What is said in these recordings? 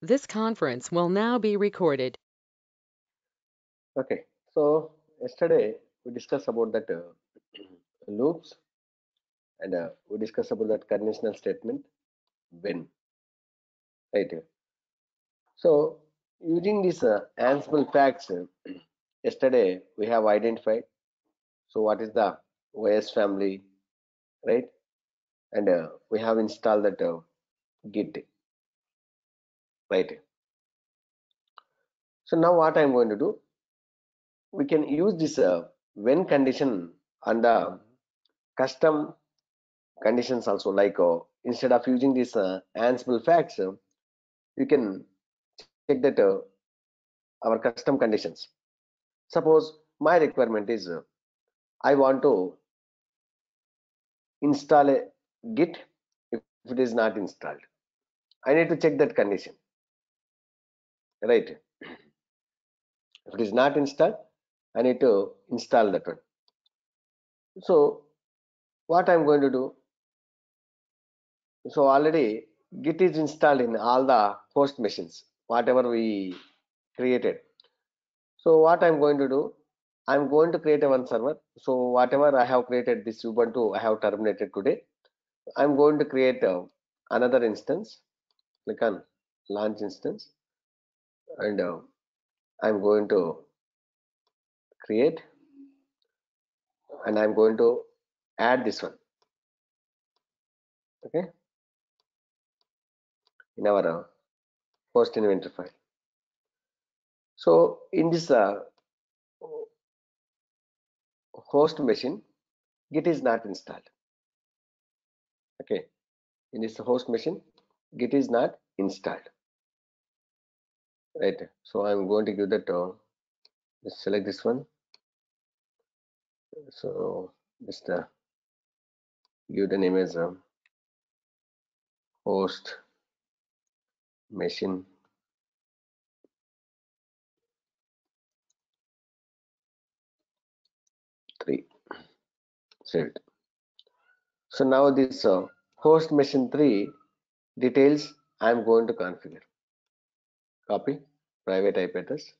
This conference will now be recorded. Okay, so yesterday we discussed about that loops and we discussed about that conditional statement when, right? So using these ansible facts, yesterday we have identified. So what is the OS family, right? And we have installed that Git, right? So now what I'm going to do, we can use this when condition and custom conditions also like instead of using this ansible facts you can check that our custom conditions. Suppose my requirement is I want to install a git. If it is not installed, I need to check that condition, right? If it is not installed, I need to install that one. So what I'm going to do, so already git is installed in all the host machines whatever we created. So what I'm going to do, I'm going to create a one server. So whatever I have created this Ubuntu I have terminated today, I'm going to create another instance. Click on launch instance and I'm going to create and I'm going to add this one, okay, in our host inventory file. So in this host machine, Git is not installed. Okay, in this host machine, Git is not installed. Right. So I'm going to give that. Just select this one. So just give the name as host machine 3. Save it. So now this host machine 3 details I'm going to configure. Copy private IP address.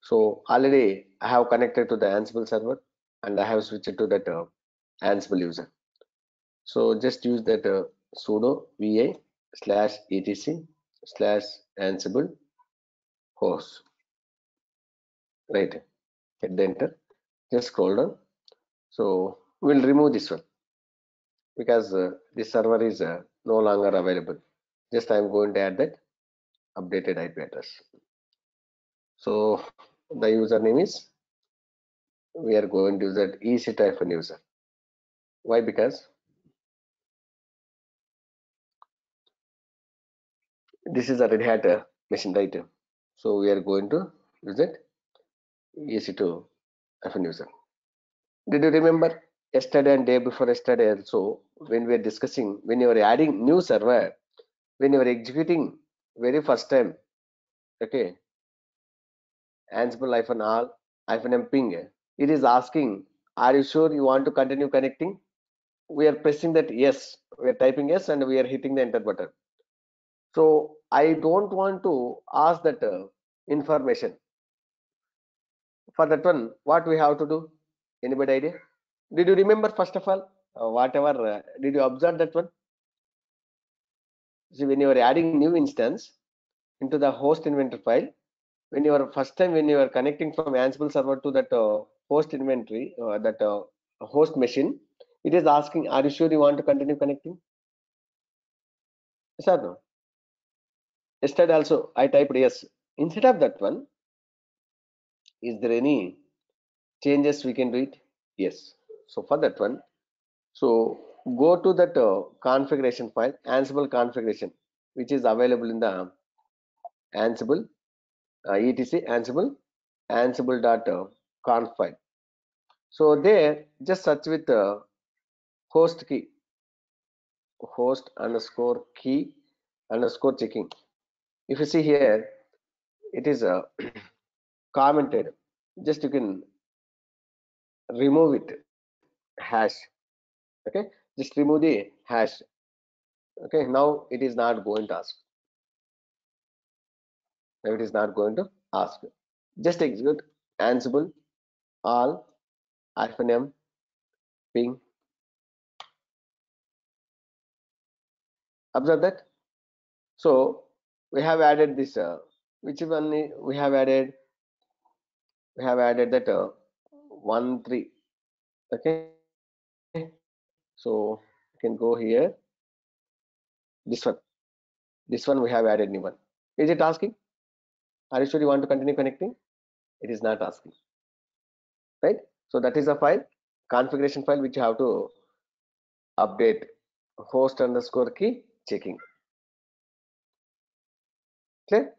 So already I have connected to the Ansible server and I have switched to that Ansible user. So just use that sudo va /etc /ansible host. Right. Hit the enter. Just scroll down. So we'll remove this one because this server is no longer available. Just I'm going to add that updated IP address. So the username is, we are going to use that ec-user. Why? Because this is a Red Hat machine, right? So we are going to use that ec-user. Did you remember yesterday and day before yesterday also when we are discussing, when you are adding new server, when you are executing very first time, okay, ansible -all -mping, it is asking, are you sure you want to continue connecting? We are pressing that yes, we are typing yes and we are hitting the enter button. So I don't want to ask that information. For that one, what we have to do? Anybody idea? Did you remember first of all whatever did you observe that one? See, when you are adding new instance into the host inventory file, when you are first time when you are connecting from Ansible server to that host inventory, that host machine, it is asking, are you sure you want to continue connecting? Yes or no? Yesterday also I typed yes. Instead of that one, is there any changes we can do it? Yes. So for that one, so go to that configuration file, Ansible configuration, which is available in the Ansible etc ansible.conf file. So there, just search with host key, host underscore key underscore checking. If you see here, it is commented. Just you can remove it, hash. Okay, just remove the hash. Okay, now it is not going to ask. Now it is not going to ask. Just execute ansible all -m ping. Observe that. So we have added this. Which one we have added? We have added that 1 3. Okay. So you can go here. This one. This one we have added new one. Is it asking? Are you sure you want to continue connecting? It is not asking. Right? So that is a file, configuration file, which you have to update host underscore key checking. Clear?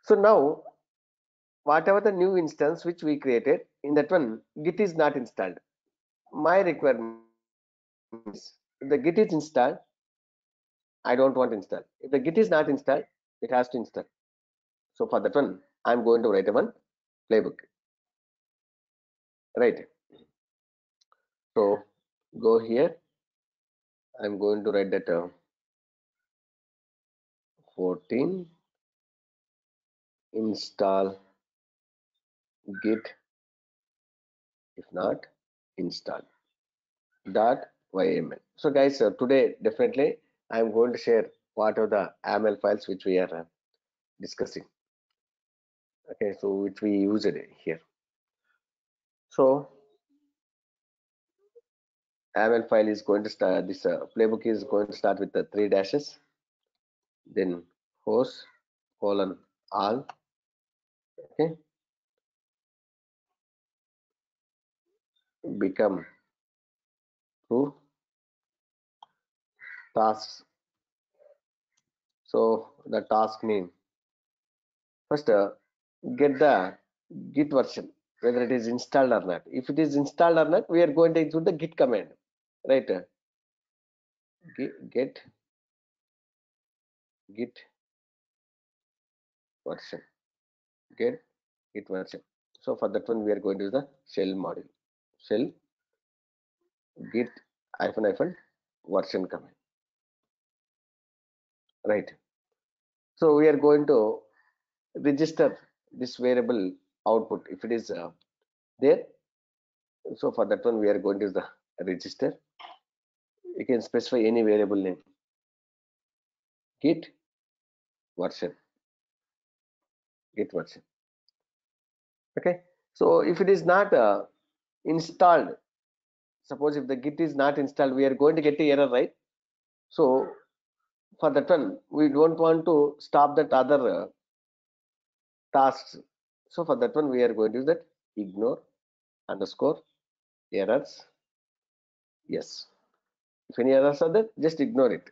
So now, whatever the new instance which we created, in that one, Git is not installed. My requirement is, if the Git is installed, I don't want to install. If the Git is not installed, it has to install. So for that one, I'm going to write a one playbook. Right. So go here. I'm going to write that 14 install git if not install .yml. So guys, today definitely I'm going to share what are the YAML files which we are discussing. Okay, so which we used here. So YAML file is going to start, this playbook is going to start with the 3 dashes, then host colon all. Okay, become true tasks. So the task name, first get the git version, whether it is installed or not. If it is installed or not, we are going to execute the git command, right? Get git version, get git version. So for that one, we are going to use the shell module, shell git hyphen version command, right? So we are going to register this variable output if it is there. So for that one, we are going to use the register. You can specify any variable name, git version, git version. Okay. So if it is not installed, suppose if the git is not installed, we are going to get the error, right? So for that one, we don't want to stop that other tasks. So for that one, we are going to use that ignore underscore errors. Yes. If any errors are there, just ignore it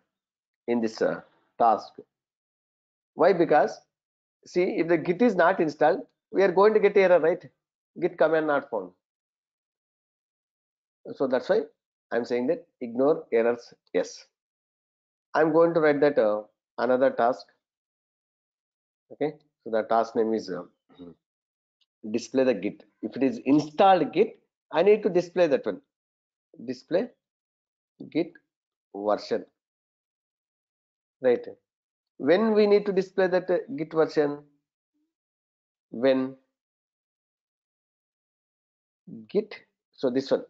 in this task. Why? Because see, if the git is not installed, we are going to get error, right? Git command not found. So that's why I'm saying that ignore errors. Yes. I'm going to write that another task. Okay. So the task name is display the git. If it is installed git, I need to display that one. Display git version. Right. When we need to display that git version? When git, so this one,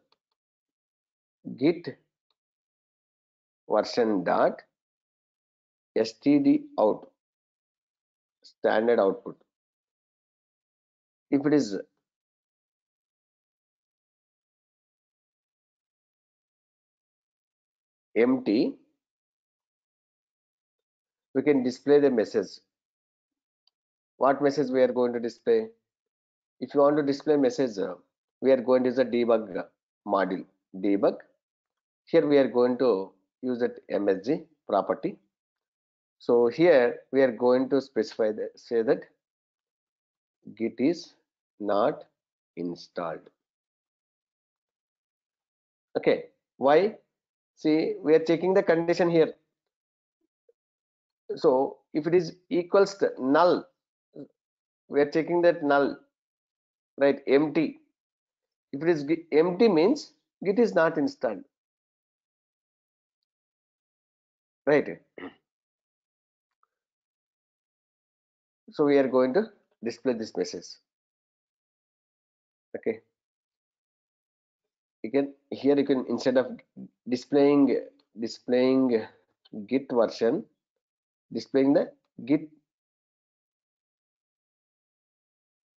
git version dot std out, standard output. If it is empty, we can display the message. What message we are going to display? If you want to display message, we are going to use the debug module. Debug. Here we are going to use that msg property. So here we are going to specify that, say that git is not installed. Okay. Why? See, we are checking the condition here. So if it is equals to null, we are checking that null, right? Empty. If it is empty means git is not installed, right? So we are going to display this message. Okay, you can here you can, instead of displaying git version, displaying the git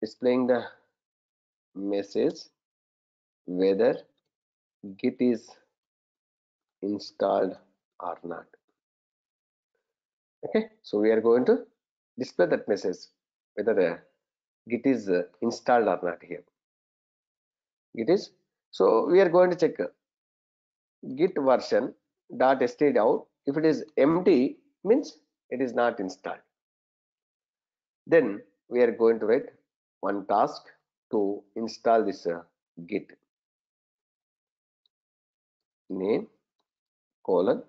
displaying the message whether git is installed or not. Okay, so we are going to display that message whether git is installed or not. Here git is, so we are going to check git version dot std out. If it is empty, means it is not installed. Then we are going to write one task to install this git. Name colon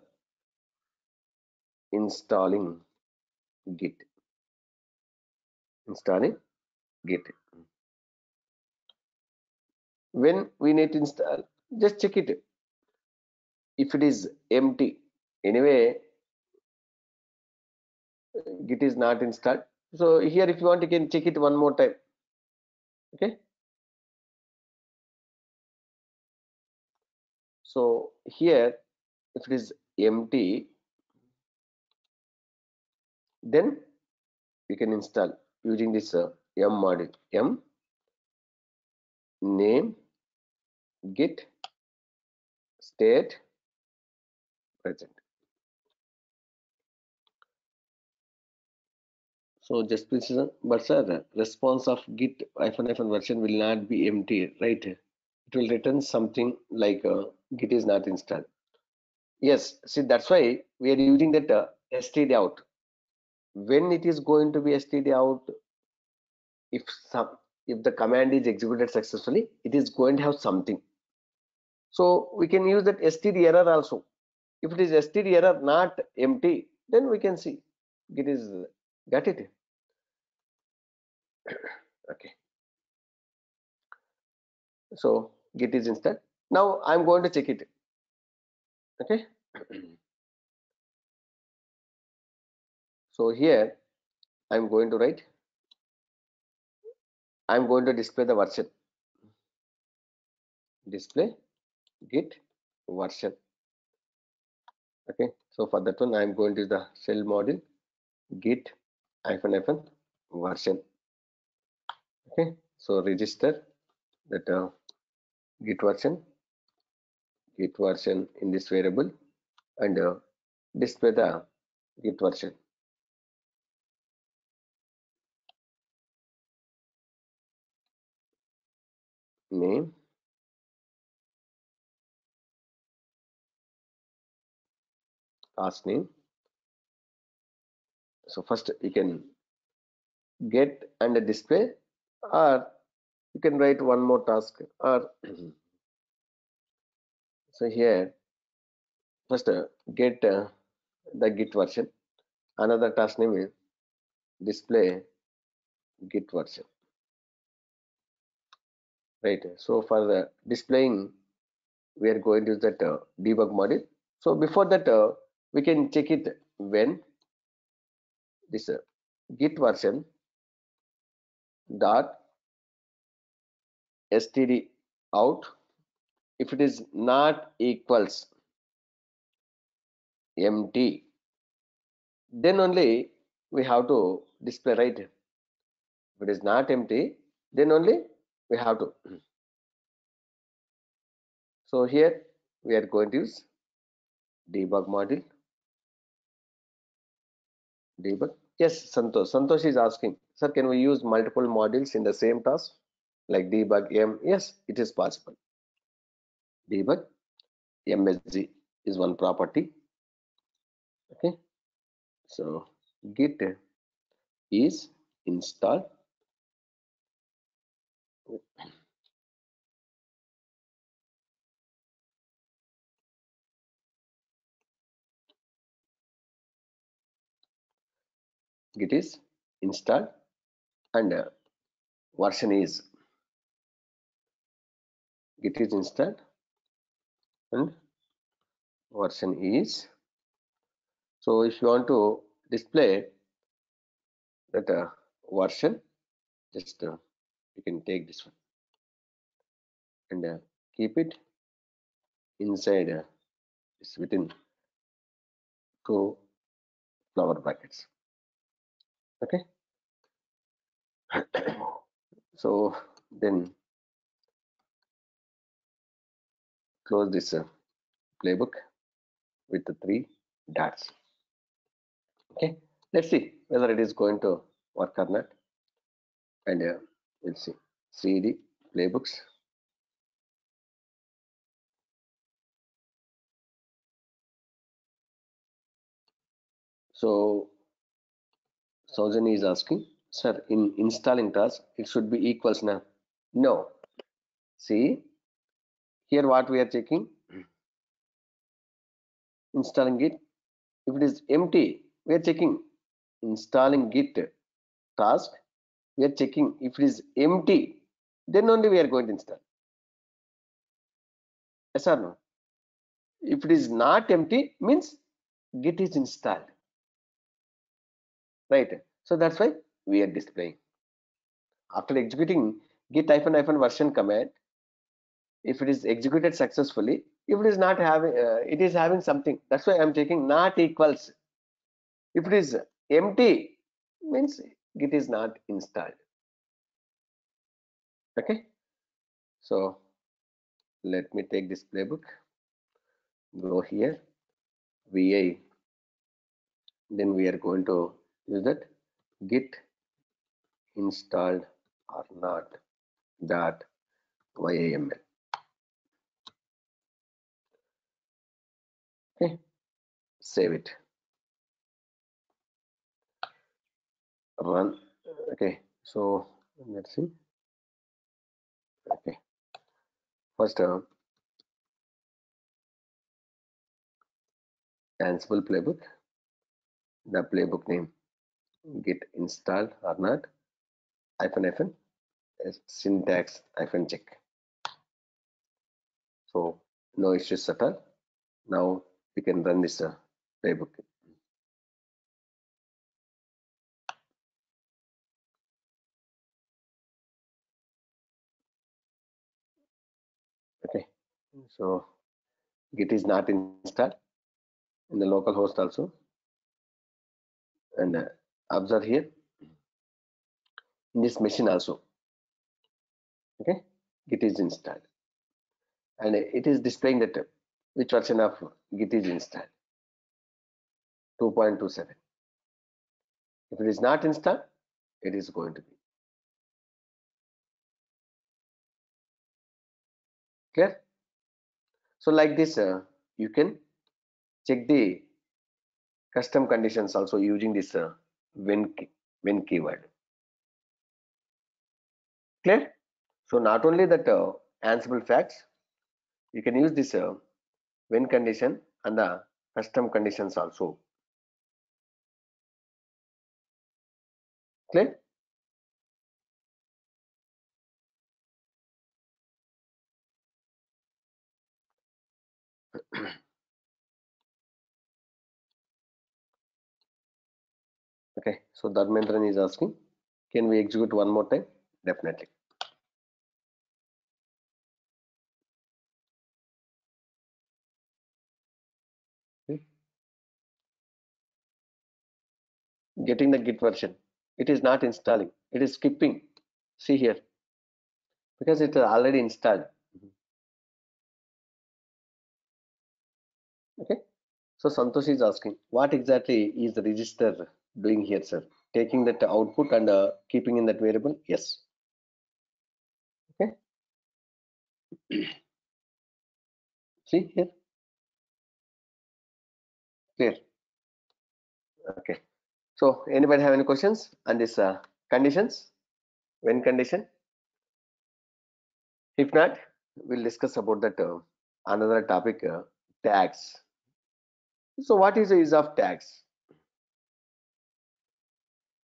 installing git. Installing git. When we need to install, just check it. If it is empty, anyway git is not installed. So here, if you want, you can check it one more time. Okay, so here if it is empty, then we can install using this m module, m name git state present. So just please listen. But sir, the response of git -- version will not be empty, right? It will return something like git is not installed. Yes, see, that's why we are using that std out. When it is going to be std out, if some, if the command is executed successfully, it is going to have something. So we can use that std error also. If it is std error not empty, then we can see git is got it. Okay, so git is installed. Now I'm going to check it. Okay, so here I'm going to write, I'm going to display the version, display git version. Okay, so for that one I'm going to use the shell module git -- version. Okay, so register that git version in this variable, and display the git version. Name, task name. So first you can get and display, or you can write one more task, or so here first get the git version. Another task name is display git version, right? So for the displaying, we are going to use that debug module. So before that, we can check it when this git version dot std out, if it is not equals empty, then only we have to display, right? If it is not empty, then only we have to. So here we are going to use debug module. Debug. Yes, Santosh. Santosh is asking, sir, can we use multiple modules in the same task like debug m? Yes, it is possible. Debug msg is one property. Okay, so git is installed. Git is installed, and version is git is installed, and version is. So if you want to display that version. Just you can take this one and keep it inside this within two flower brackets. Okay. So then close this playbook with the three dots. Okay. Let's see whether it is going to work or not. And we'll see. CD playbooks. So Saujani is asking, sir, in installing task, it should be equals now. No. See, here what we are checking, installing Git. If it is empty, we are checking installing Git task. We are checking if it is empty, then only we are going to install. Yes or no? If it is not empty, means Git is installed. Right? So that's why we are displaying. After executing git --- version command, if it is executed successfully, if it is not having, it is having something. That's why I'm taking not equals. If it is empty, means git is not installed. Okay. So let me take this playbook. Go here, vi. Then we are going to use that git installed or not dot yaml. Okay. Save it. Run. Okay. So let's see. Okay. First, Ansible playbook. The playbook name git install or not --- syntax -check. So no issues at all. Now we can run this playbook. Okay. So git is not installed in the local host also. And observe here in this machine also. Okay. Git is installed. And it is displaying that which version of git is installed. 2.27. If it is not installed, it is going to be. Clear? So like this, you can check the custom conditions also using this when keyword. Clear? So not only that Ansible facts, you can use this when condition and the custom conditions also. Clear? Okay, so Dharmendran is asking, can we execute one more time? Definitely. Getting the git version, it is not installing, it is skipping. See here, because it is already installed. Okay, so Santosh is asking, what exactly is the register doing here, sir? Taking that output and keeping in that variable? Yes. Okay. See here. Clear. Okay. So anybody have any questions on this conditions? When condition? If not, we'll discuss about that another topic, tags. So what is the use of tags?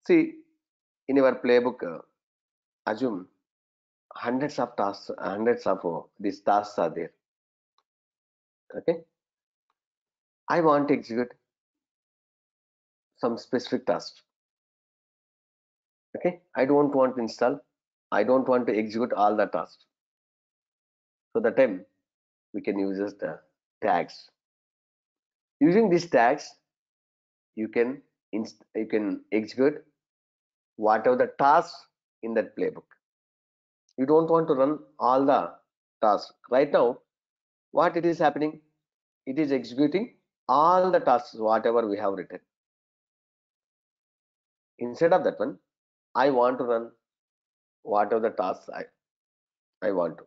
See, in your playbook, assume hundreds of tasks, hundreds of these tasks are there. Okay. I want to execute some specific tasks. Okay, I don't want to install, I don't want to execute all the tasks. So that time we can use the tags. Using these tags, you can you can execute whatever the tasks in that playbook. You don't want to run all the tasks. Right now, what it is happening? It is executing all the tasks whatever we have written. Instead of that one, I want to run whatever the tasks I want to.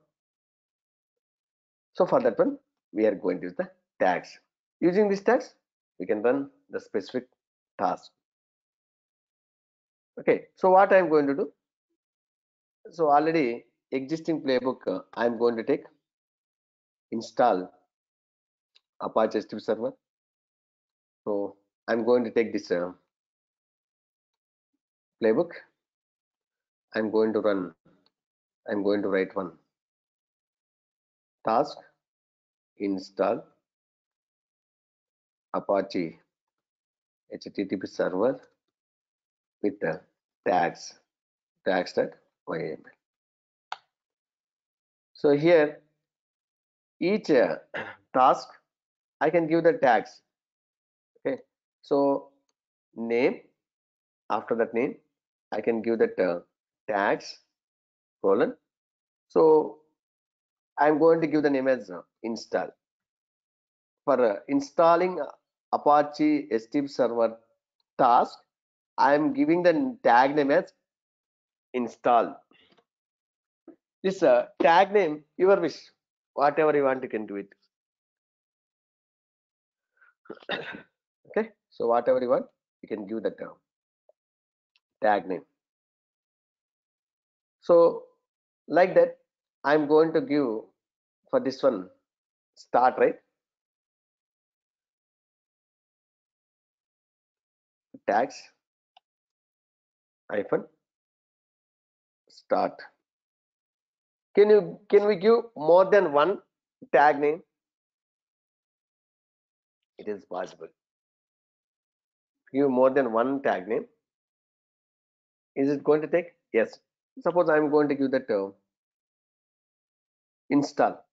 So for that one, we are going to use the tags. Using these tags, we can run the specific task. Okay, so what I am going to do? So already existing playbook, I am going to take install Apache HTTP server. So I'm going to take this playbook. I'm going to run. I'm going to write one task install Apache HTTP server with the tags.yml. So here each task I can give the tags. Okay, so name, after that name I can give that tags colon. So I'm going to give the name as install. For installing Apache HTTP server task, I am giving the tag name as install. This tag name, your wish, whatever you want, you can do it. Okay, so whatever you want, you can give that tag name. So like that, I'm going to give for this one start, right? Tags hyphen start. Can we give more than one tag name? It is possible. Give more than one tag name. Is it going to take? Yes. Suppose I'm going to give that install.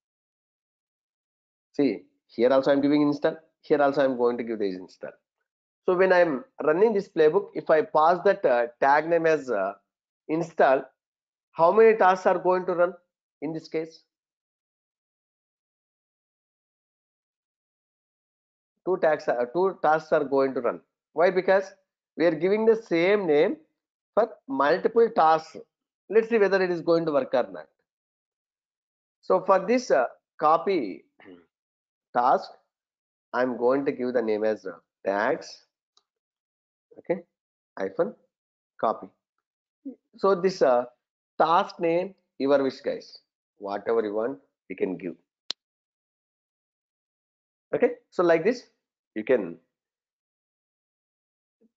See, here also I'm giving install. Here also I'm going to give this install. So when I'm running this playbook, if I pass that tag name as install, how many tasks are going to run in this case? Two tasks are going to run. Why? Because we are giving the same name for multiple tasks. Let's see whether it is going to work or not. So for this copy task, I'm going to give the name as tags, okay, hyphen copy. So this task name, your wish, guys. Whatever you want, you can give. Okay, so like this, you can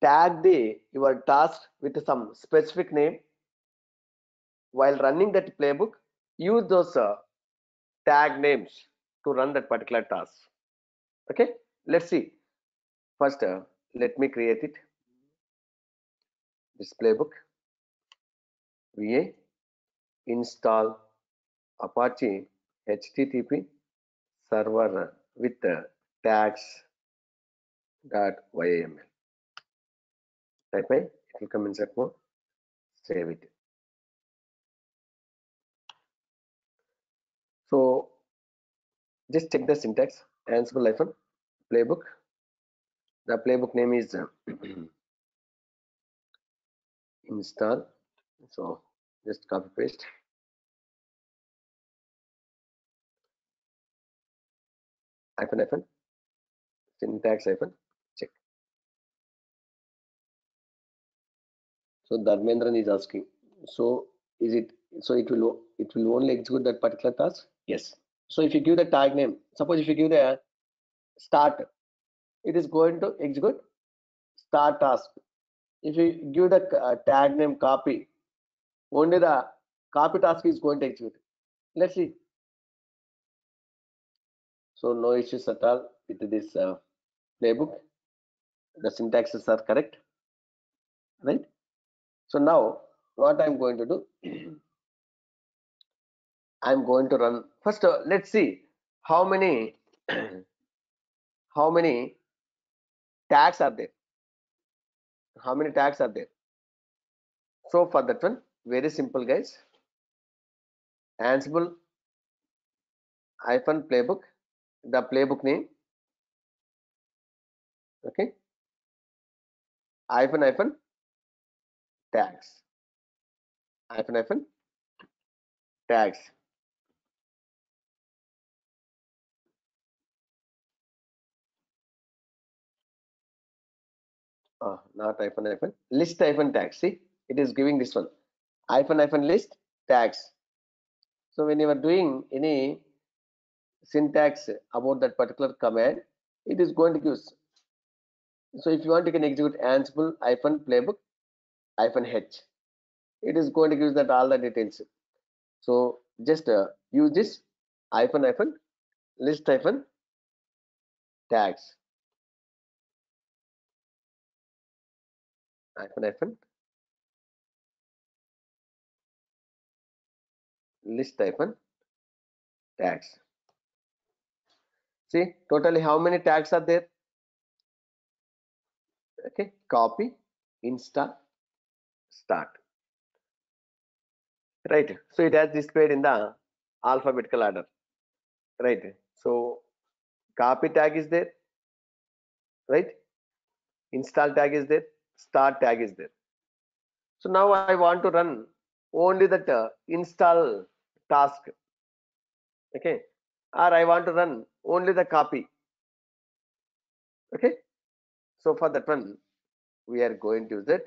tag the your task with some specific name. While running that playbook, use those tag names to run that particular task. Okay, let's see. First, let me create it. This playbook, va install Apache HTTP server with tags.yml. Type it will come in set mode. Save it. So just check the syntax. Ansible playbook. The playbook name is install. So just copy paste. Hyphen syntax check. So Dharmendran is asking. So is it so it will only execute that particular task? Yes. So if you give the tag name, suppose if you give the start, it is going to execute start task. If you give the tag name copy, only the copy task is going to execute. Let's see. So no issues at all with this playbook. The syntaxes are correct, right? So now what I'm going to do, I'm going to run first. Let's see how many how many tags are there. How many tags are there? So for that one, very simple, guys. Ansible hyphen playbook, the playbook name, okay, hyphen tags, hyphen tags. Not hyphen list hyphen tags. See, it is giving this one hyphen list tags. So when you are doing any syntax about that particular command, it is going to give. So if you want, you can execute ansible hyphen playbook hyphen h. It is going to give that all the details. So just use this hyphen list hyphen tags, hyphen list hyphen tags. See, totally how many tags are there? Okay, copy, install, start. Right. So it has displayed in the alphabetical order. Right. So copy tag is there, right? Install tag is there, start tag is there. So now I want to run only that install task. Okay. Or I want to run only the copy. Okay. So for that one, we are going to use that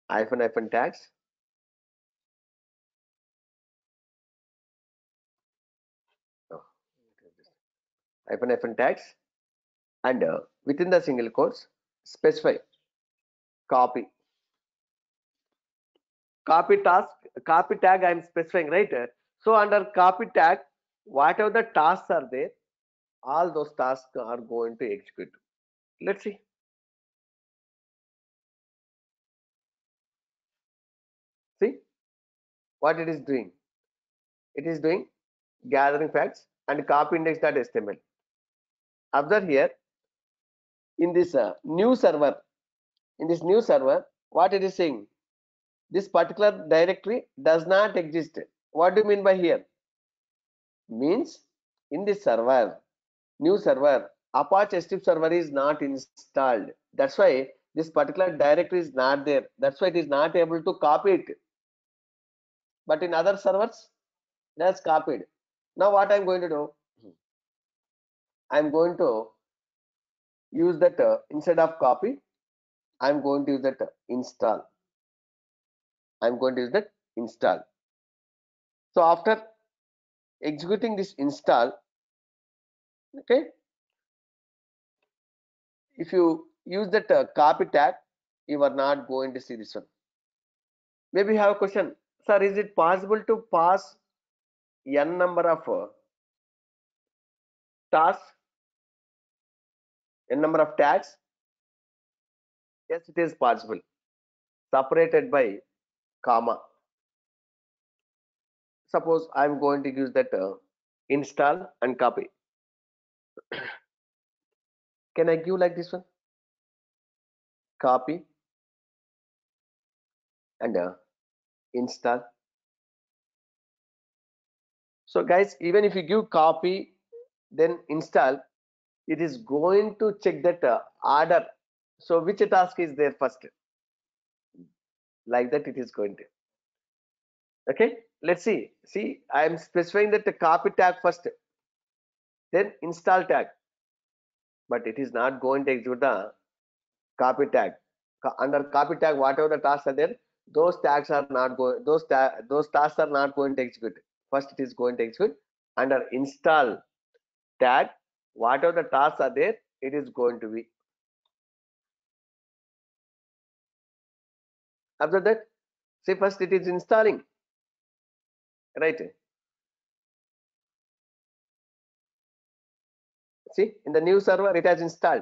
hyphen tags. Oh, hyphen tags, and within the single quotes specify copy. Copy task, copy tag I am specifying, right? So under copy tag, whatever the tasks are there, all those tasks are going to execute. Let's see. See what it is doing. It is doing gathering facts and copy index.html. Observe here in this new server. In this new server, what it is saying? This particular directory does not exist. What do you mean by here? Means in this server, new server, Apache strip server is not installed. That's why this particular directory is not there. That's why it is not able to copy it. But in other servers, that's copied. Now what I'm going to do? I'm going to use that instead of copy, I'm going to use that install. I'm going to use that install. So after executing this install, okay, if you use that copy tag, you are not going to see this one. Maybe you have a question, sir, is it possible to pass n number of tasks, n number of tags? Yes, it is possible, separated by comma. Suppose I'm going to use that install and copy. Can I give like this one? Copy and install. So guys, even if you give copy, then install, it is going to check that order. So which task is there first? Like that it is going to. Okay, let's see. See, I am specifying that the copy tag first, then install tag, but it is not going to execute the copy tag. Under copy tag, whatever the tasks are there, those tags are not going. Those tasks are not going to execute. First, it is going to execute. Under install tag, whatever the tasks are there, it is going to be. After that, see first it is installing, right? See, in the new server it has installed.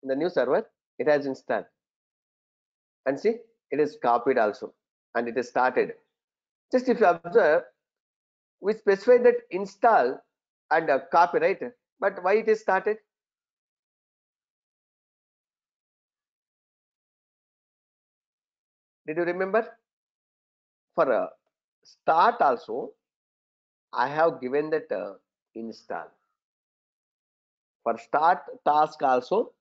In the new server it has installed, and see it is copied also, and it is started. Just if you observe, we specify that install and copy, right? But why it is started? Did you remember? For start also, I have given that install. For start task also,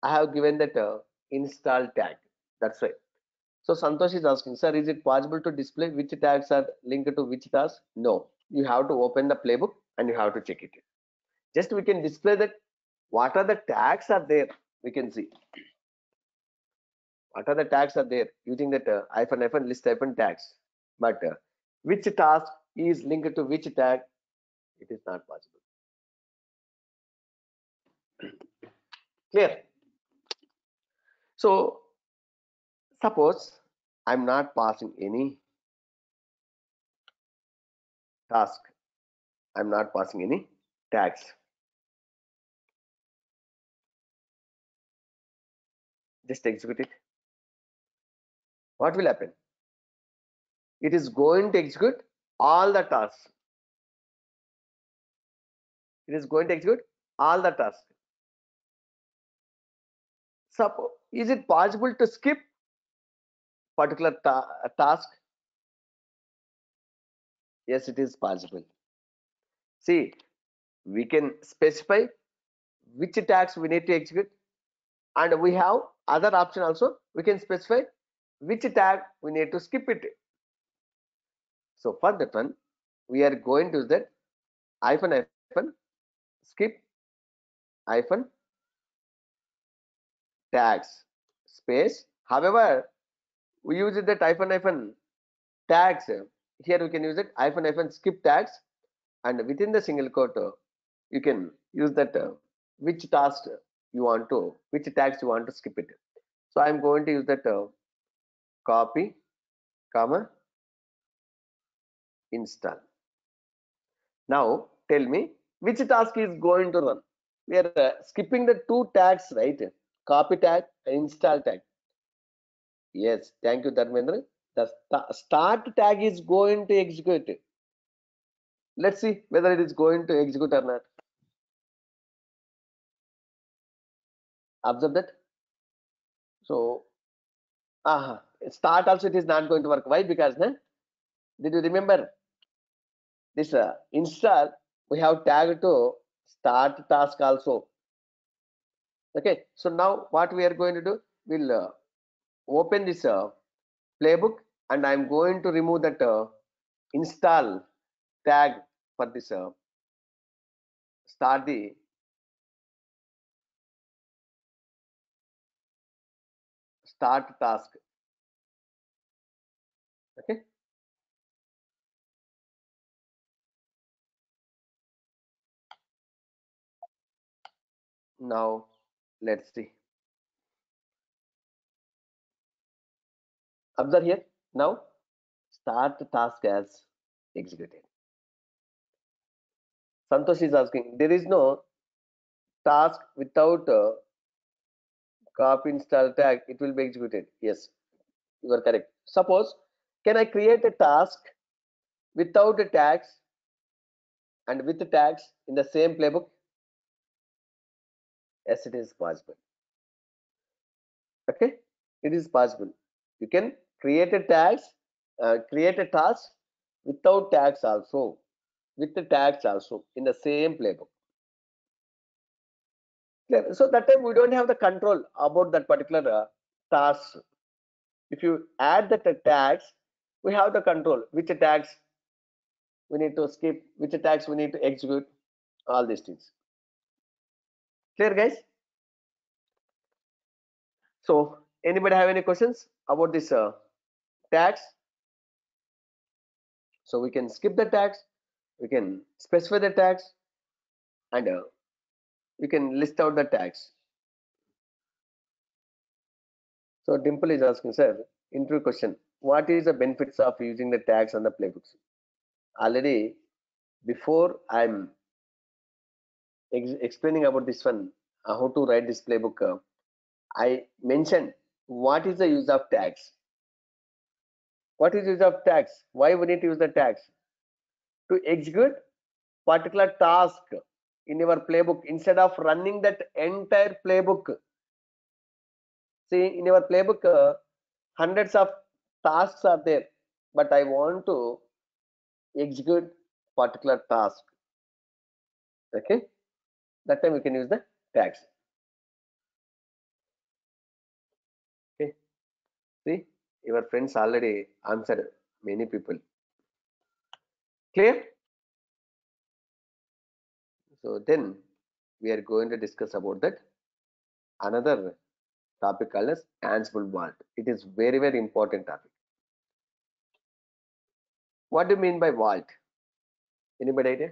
I have given that install tag. That's right. So Santosh is asking, sir, is it possible to display which tags are linked to which task? No, you have to open the playbook and you have to check it. Just we can display that what are the tags are there. We can see what are the tags are there using that hyphen list hyphen tags. But which task is linked to which tag? It is not possible. Clear? So suppose I'm not passing any task. I'm not passing any tags. Just execute it. What will happen? It is going to execute all the tasks. It is going to execute all the tasks. Suppose, is it possible to skip particular task? Yes, it is possible. See, we can specify which tags we need to execute, and we have other option also. We can specify which tag we need to skip it. So for that one, we are going to use that hyphen skip hyphen tags space. However, we use that hyphen tags. Here we can use it hyphen skip tags, and within the single quote you can use that which task you want to, which tags you want to skip it. So I'm going to use that copy comma install. Now tell me which task is going to run. We are skipping the two tags, right? Copy tag and install tag. Yes, thank you, Dharmendra. The start tag is going to execute. Let's see whether it is going to execute or not. Observe that. So, start also it is not going to work. Why? Because did you remember this install? We have tagged to start task also. Okay. So now what we are going to do? We'll open this playbook, and I'm going to remove that install tag for this start the start task. Okay. Now let's see. Observe here. Now start task as executed. Santosh is asking, there is no task without copy install tag, it will be executed. Yes, you are correct. Suppose, can I create a task without the tags and with the tags in the same playbook? Yes, it is possible. Okay, it is possible. You can create a tags, create a task without tags also, with the tags also in the same playbook. Clear? So that time we don't have the control about that particular task. If you add the tags, we have the control which tags we need to skip, which tags we need to execute, all these things. Clear, guys? So anybody have any questions about this tags? So we can skip the tags, we can specify the tags, and we can list out the tags. So Dimple is asking, sir, interview question, what is the benefits of using the tags on the playbooks? Already before I'm explaining about this one, how to write this playbook, I mentioned what is the use of tags. What is use of tags? Why we need to use the tags? To execute particular task in your playbook instead of running that entire playbook. See, in your playbook, hundreds of tasks are there, but I want to execute particular task. Okay, that time we can use the tags. Okay, see, your friends already answered many people. Clear? So then we are going to discuss about that another topic called as Ansible vault. It is very important topic. What do you mean by vault? Anybody idea?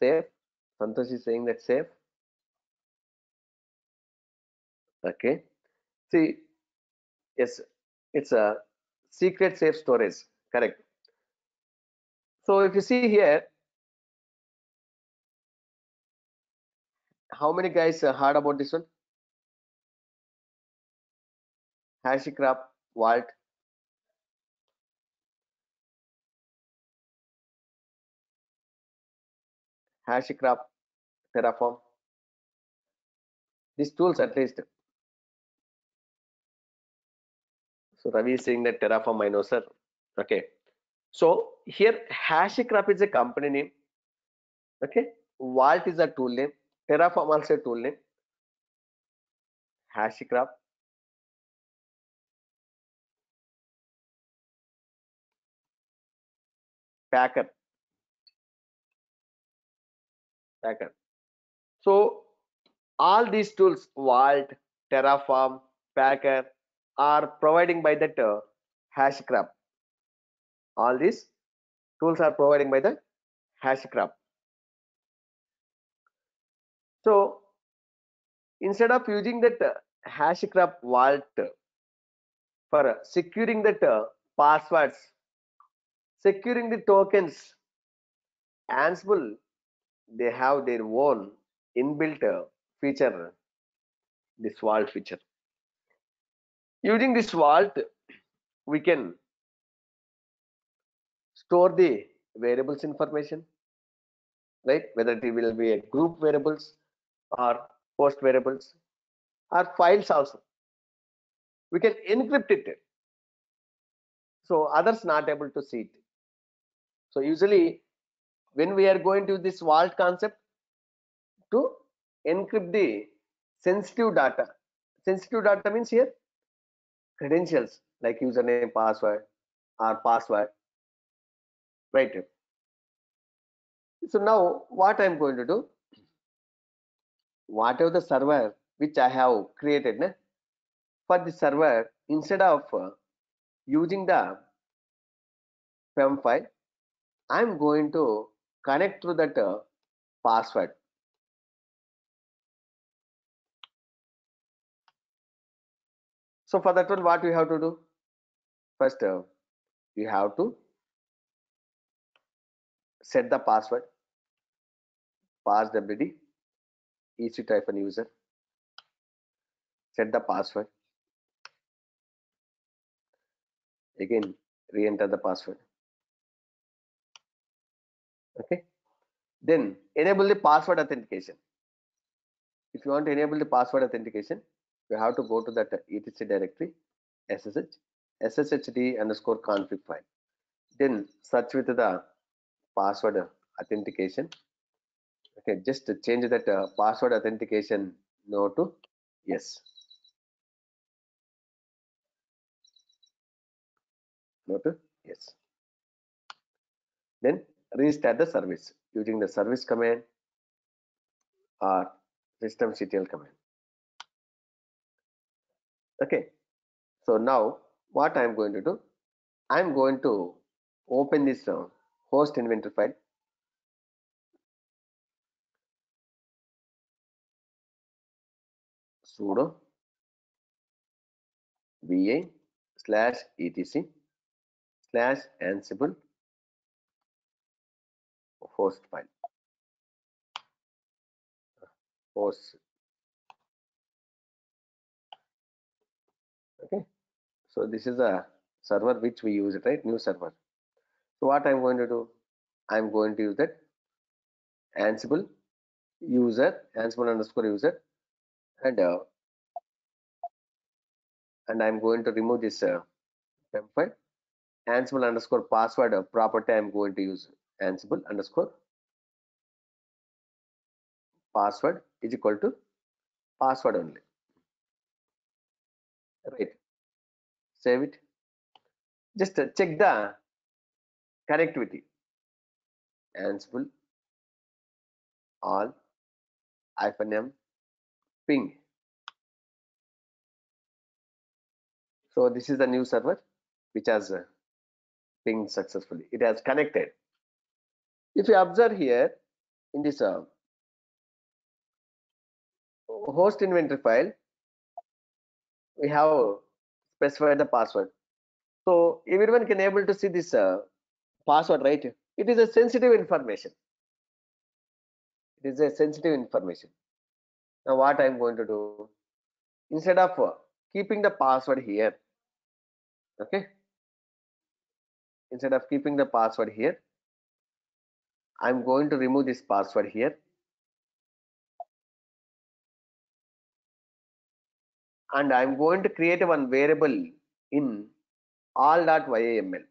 Safe? Santosh is saying that safe. Okay. See, yes, it's a secret safe storage. Correct. So if you see here, how many guys heard about this one? HashiCrap vault. HashiCrap Terraform. These tools at least. So Ravi is saying that Terraform I know, sir. Okay. So here HashiCrap is a company name. Okay. Vault is a tool name. Terraform also a tool name. HashiCrap. Packer. Packer. So all these tools, Vault, Terraform, Packer, are providing by that HashiCrap. All these tools are providing by the HashiCrap. So instead of using that HashiCrap vault for securing that passwords, securing the tokens, Ansible they have their own inbuilt feature, this vault feature. Using this vault, we can store the variables information, right? Whether it will be a group variables or post variables or files also. We can encrypt it so others not able to see it. So usually when we are going to this vault concept to encrypt the sensitive data. Sensitive data means here credentials like username, password or password, right? So now what I'm going to do, whatever the server which I have created for the server, instead of using the PEM file, I'm going to connect through that password. So for that one, what we have to do? First, you have to set the password, passwd, ec-user, set the password, again re-enter the password. Okay, then enable the password authentication. If you want to enable the password authentication, you have to go to that etc directory, sshd underscore config file, then search with the password authentication. Okay, just change that password authentication no to yes, no to yes. Then restart the service using the service command or systemctl command. Okay, so now what I am going to do, I am going to open this host inventory file. Sudo va/etc/ansible host file, host So this is a server which we use it, right? New server. So what I'm going to do, I'm going to use that ansible ansible underscore user, and I'm going to remove this temp file. Ansible underscore password property, I'm going to use ansible underscore password is equal to password only. Right. Save it. Just check the connectivity. Ansible all -m ping. So this is the new server which has pinged successfully. It has connected. If you observe here in this host inventory file, we have specified the password. So everyone can able to see this password, right? It is a sensitive information. It is a sensitive information. Now what I'm going to do, instead of keeping the password here, okay, instead of keeping the password here, I'm going to remove this password here, and I'm going to create one variable in all.yml.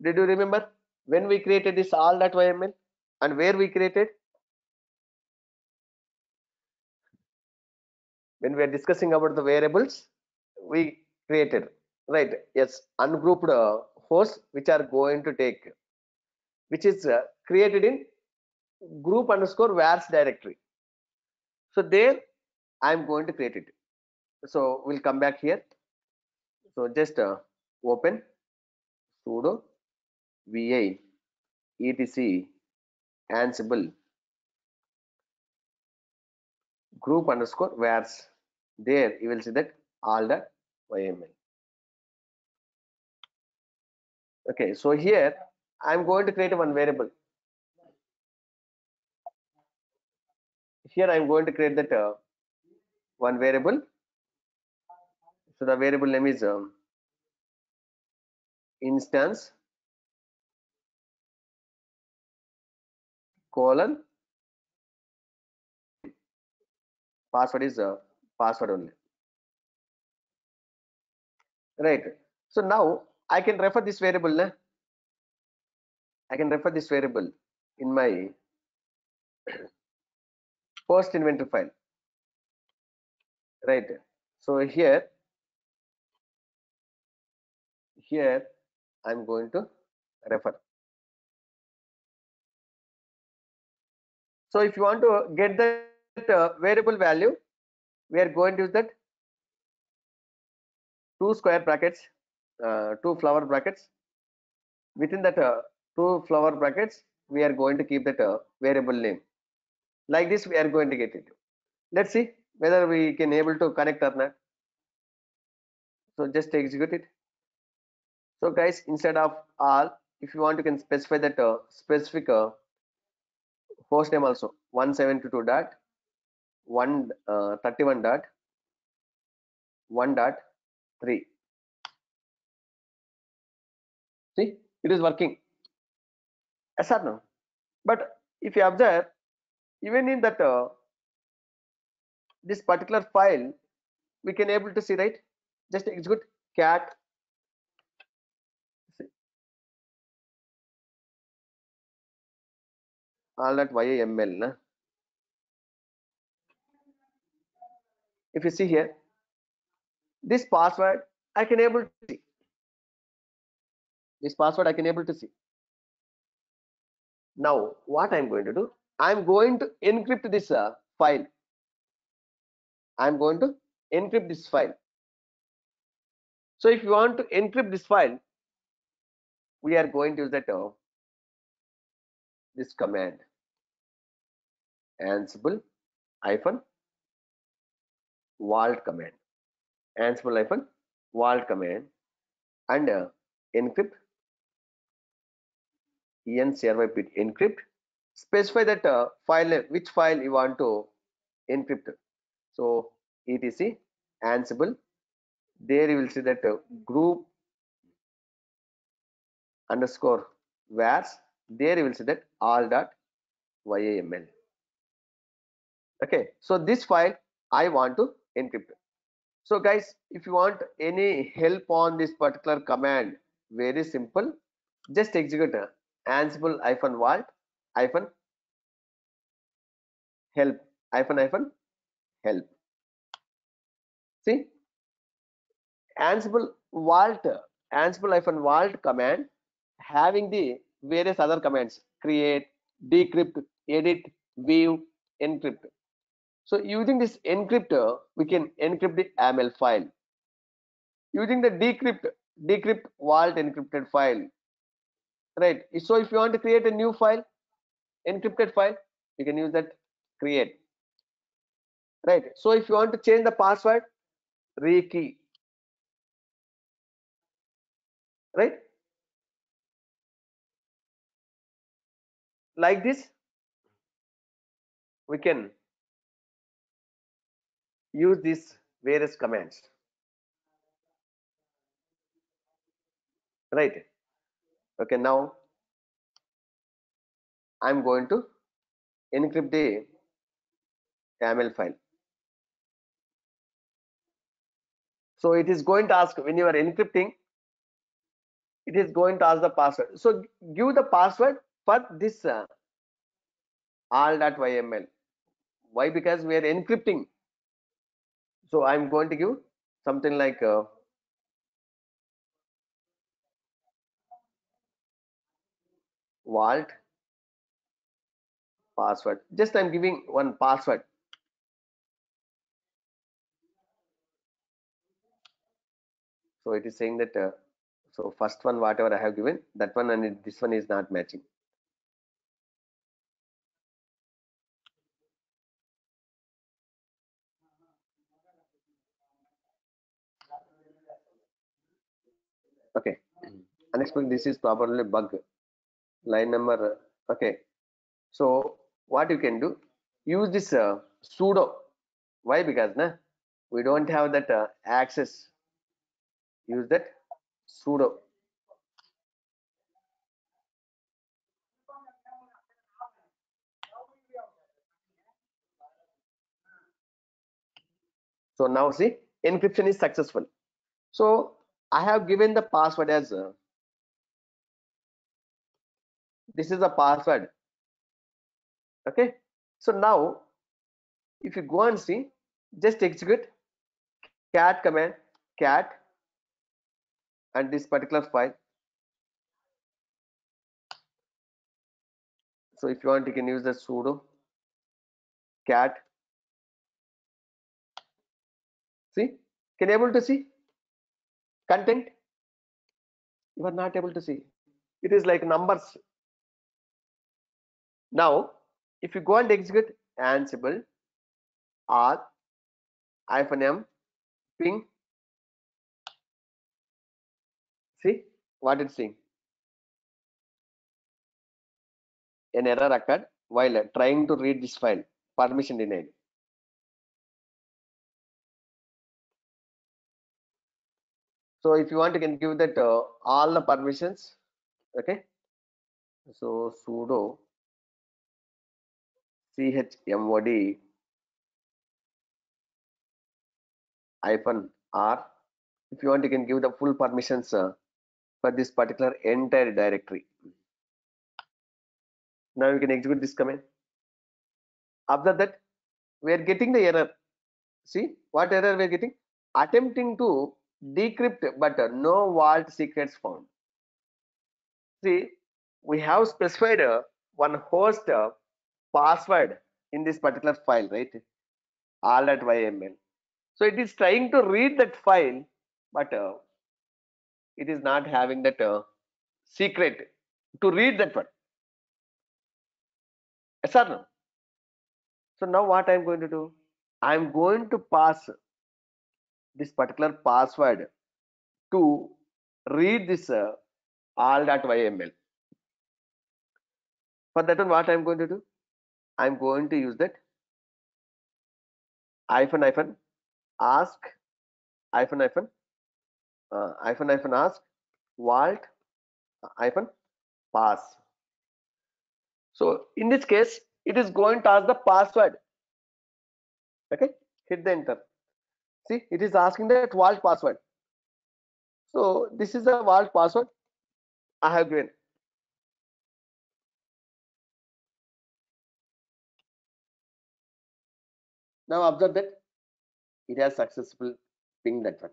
Did you remember when we created this all.yml and where we created? When we are discussing about the variables, we created, right? Yes, ungrouped hosts which are going to take, which is created in group underscore vars directory. So there I'm going to create it. So we'll come back here. So just open sudo vi etc ansible group underscore vars. There you will see that all.yml. Okay, so here I'm going to create one variable. Here I'm going to create that one variable. So the variable name is instance colon, password is password only, right? So now I can refer this variable. I can refer this variable in my post inventory file, right? So here I'm going to refer. So if you want to get that variable value, we are going to use that two square brackets, two flower brackets. Within that two flower brackets, we are going to keep that variable name. Like this, we are going to get it. Let's see whether we can able to connect or not. So just execute it. So guys, instead of all, if you want, you can specify that specific host name also 172 dot 131 dot 1 dot 3. See, it is working. Yes or no? But if you observe, even in that this particular file, we can able to see, right? Just execute cat. All that YAML. Na? If you see here, this password I can able to see. This password I can able to see. Now what I'm going to do, I'm going to encrypt this file. I'm going to encrypt this file. So if you want to encrypt this file, we are going to use that this command ansible hyphen vault command, ansible hyphen vault command, and encrypt encrypt encrypt. Specify that file name, which file you want to encrypt. So etc ansible There you will see that group underscore vars. There you will see that all dot YAML. Okay, so this file I want to encrypt. So guys, if you want any help on this particular command, very simple, just execute ansible vault hyphen help help. See, ansible vault vault command having the various other commands: create, decrypt, edit, view, encrypt. So using this encryptor, we can encrypt the YAML file. Using the decrypt vault encrypted file, right? So if you want to create a new file, encrypted file, you can use that create, right? So if you want to change the password, rekey, right? Like this, we can use these various commands, right? Okay, now I'm going to encrypt the YAML file. So it is going to ask when you are encrypting, it is going to ask the password. So give the password for this all.yml. Why? Because we are encrypting. So I'm going to give something like vault password. Just I'm giving one password. So it is saying that so first one whatever I have given, that one and this one is not matching. Okay, unexpected. This is probably bug. Line number. Okay, so what you can do? Use this sudo. Why? Because we don't have that access. Use that sudo. So now see, encryption is successful. So I have given the password as this is the password. Okay, so now if you go and see, just execute cat command, cat, and this particular file. So if you want, you can use the sudo cat. See, can you able to see content? You are not able to see. It is like numbers. Now, if you go and execute ansible r -m ping, see what it's saying. An error occurred while trying to read this file. Permission denied. So if you want, you can give that all the permissions. Okay. So sudo chmod -r. If you want, you can give the full permissions for this particular entire directory. Now you can execute this command. After that, we are getting the error. See what error we are getting? Attempting to decrypt, but no vault secrets found. See, we have specified one host password in this particular file, right? All.yml. So it is trying to read that file, but it is not having that secret to read that one. Yes or no? So now what I am going to do? I am going to pass this particular password to read this all.yml. For that one, what I am going to do? I am going to use that hyphen hyphen ask hyphen hyphen hyphen ask vault hyphen pass. So in this case, it is going to ask the password. Okay, hit the enter. See, it is asking that vault password. So this is the vault password I have given. Now observe that it has successfully pinged that one.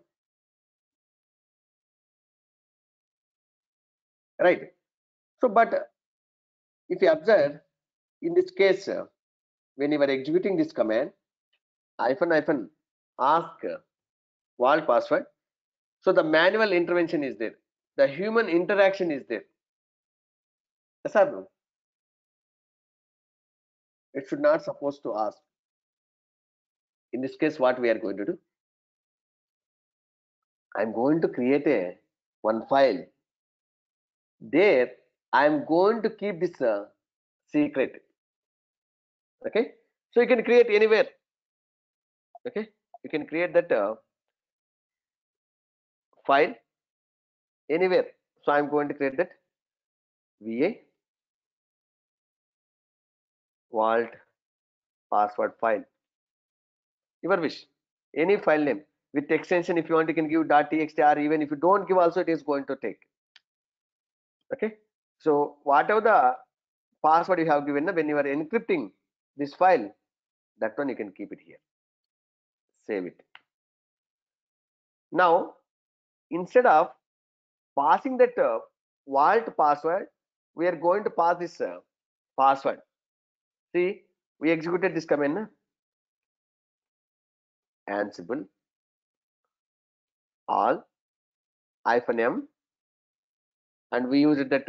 Right. So, but if you observe in this case, when you are executing this command, hyphen ask vault password. So the manual intervention is there. The human interaction is there. Yes or no? It should not supposed to ask. In this case, what we are going to do? I'm going to create a one file. There, I'm going to keep this secret. Okay. So you can create anywhere. Okay. You can create that file anywhere. So I'm going to create that VA vault password file. Your wish. Any file name with extension. If you want, you can give .txt, or even if you don't give, also it is going to take. Okay. So whatever the password you have given, when you are encrypting this file, that one you can keep it here. Save it. Now, instead of passing that vault password, we are going to pass this password. See, we executed this command, ansible all -m, and we used that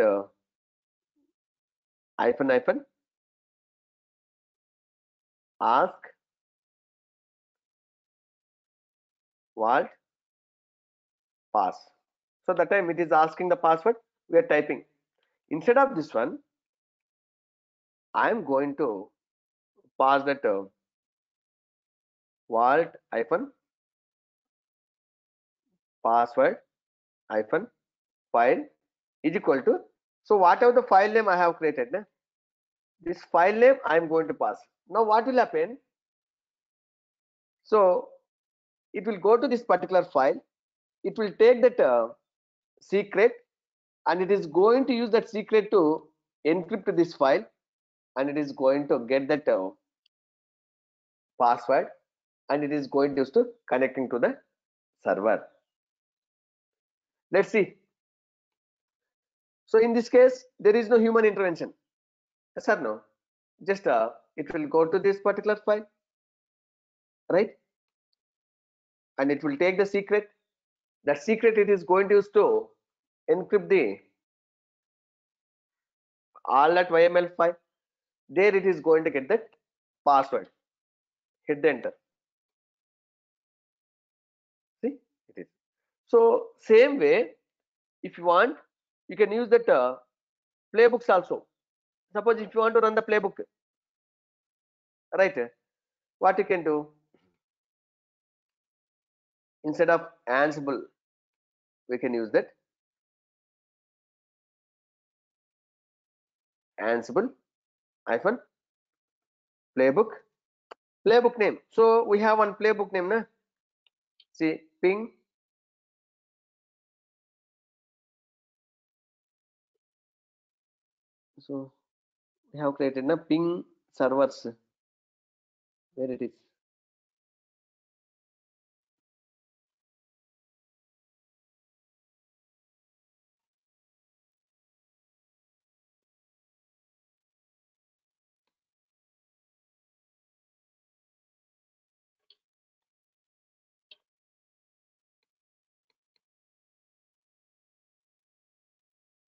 hyphen ask vault pass. So that time it is asking the password, we are typing. Instead of this one, I am going to pass that vault hyphen password hyphen file is equal to, so whatever the file name I have created, this file name I am going to pass. Now what will happen? So it will go to this particular file, it will take that secret, and it is going to use that secret to encrypt this file, and it is going to get that password, and it is going to use to connecting to the server. Let's see. So in this case, there is no human intervention. Yes or no? Just it will go to this particular file, right? And it will take the secret. That secret it is going to use to encrypt the all that YML file. There it is going to get that password. Hit the enter. See, it is. So same way, if you want, you can use that playbooks also. Suppose if you want to run the playbook, right? What you can do, instead of Ansible, we can use that Ansible hyphen playbook name. So we have one playbook name, na? See, ping so we have created na ping servers, where it is.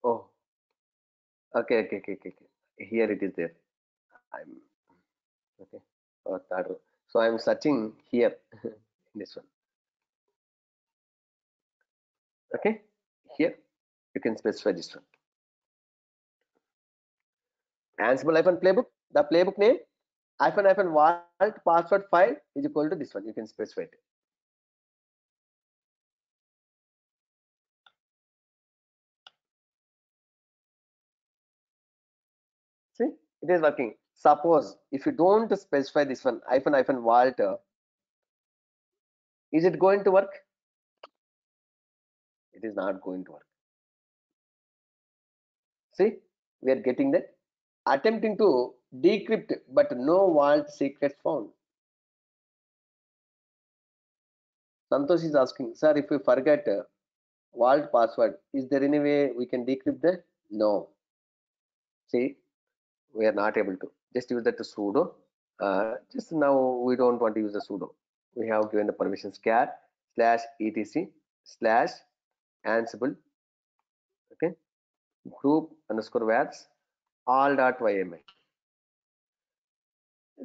Oh, okay. Here it is there. I'm okay. Oh, third row. So I'm searching here in this one. Okay, here you can specify this one. Ansible hyphen playbook. The playbook name hyphen vault password file is equal to this one. You can specify it. It is working. Suppose if you don't specify this one hyphen vault, is it going to work? It is not going to work. See, we are getting that. Attempting to decrypt, but no vault secrets found. Santosh is asking, sir, if we forget vault password, is there any way we can decrypt that? No. See, we are not able to. Just use that sudo. Just now we don't want to use the sudo. We have given the permissions cat /etc /ansible, okay, group underscore vats all.yml.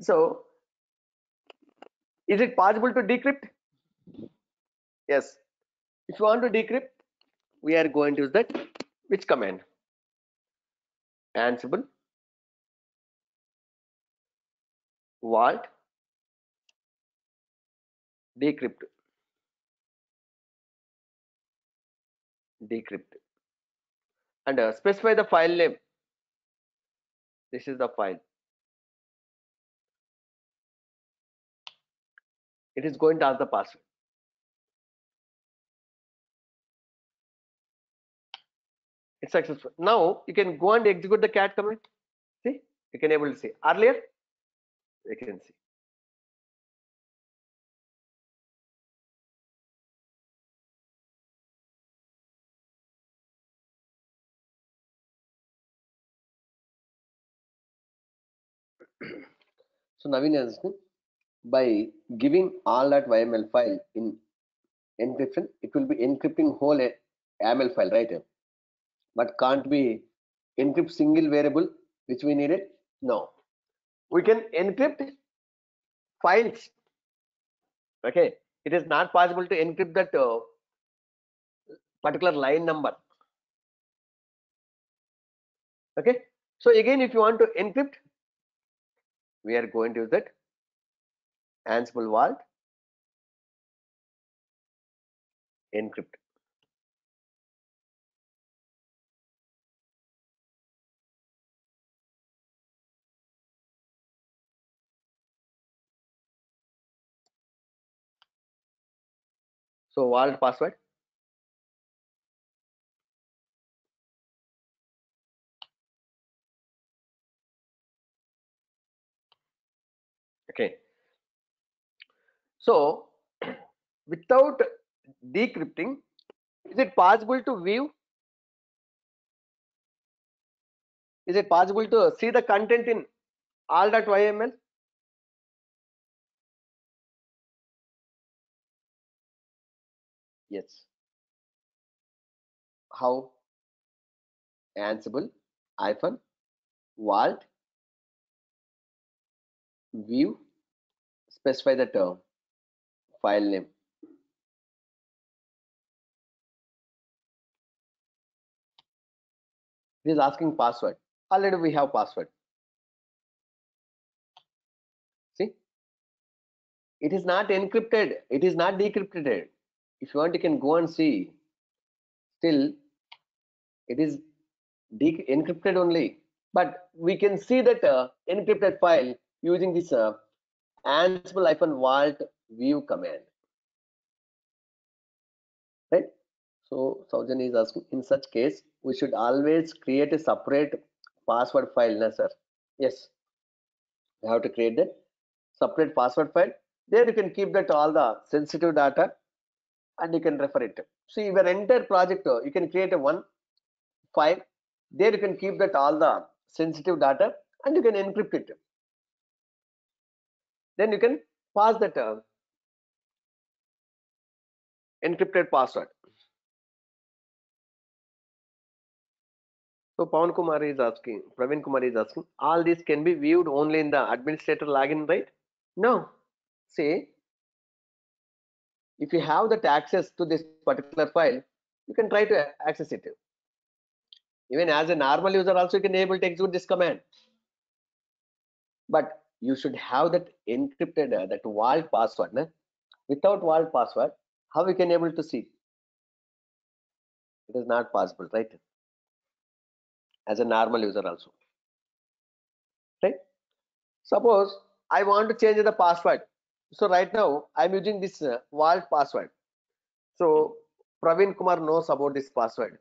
So is it possible to decrypt? Yes. If you want to decrypt, we are going to use that which command? Ansible vault decrypt and specify the file name. This is the file. It is going to ask the password. It's successful. Now you can go and execute the cat command. See, you can able to see. Earlier, you can see. So Naveen is asking, by giving all.yml file in encryption, it will be encrypting whole YAML file, right? But can't be encrypt single variable which we needed. No, we can encrypt files. Okay, it is not possible to encrypt that particular line number. Okay, so again, if you want to encrypt, we are going to use that Ansible vault encrypt. So vault password. Okay, so without decrypting, is it possible to view? Is it possible to see the content in all.yml? Yes. How? Ansible hyphen vault view, specify the term file name. It is asking password. Already we have password. See, it is not encrypted. It is not decrypted. If you want, you can go and see. Still, it is encrypted only. But we can see that encrypted file using this ansible-vault view command. Right? So Saujan is asking, in such case, we should always create a separate password file, na sir? Yes, you have to create the separate password file. There you can keep that all the sensitive data and you can refer it. See, your entire project, you can create a one file. There you can keep that all the sensitive data and you can encrypt it. Then you can pass that encrypted password. So Pawan Kumar is asking, Praveen Kumar is asking, all this can be viewed only in the administrator login, right? No. See, if you have that access to this particular file, you can try to access it. Even as a normal user also you can able to execute this command. But you should have that encrypted that vault password. Né? Without vault password, how we can able to see? It is not possible, right? As a normal user also. right? Suppose I want to change the password. So right now I'm using this vault password. So Praveen Kumar knows about this password.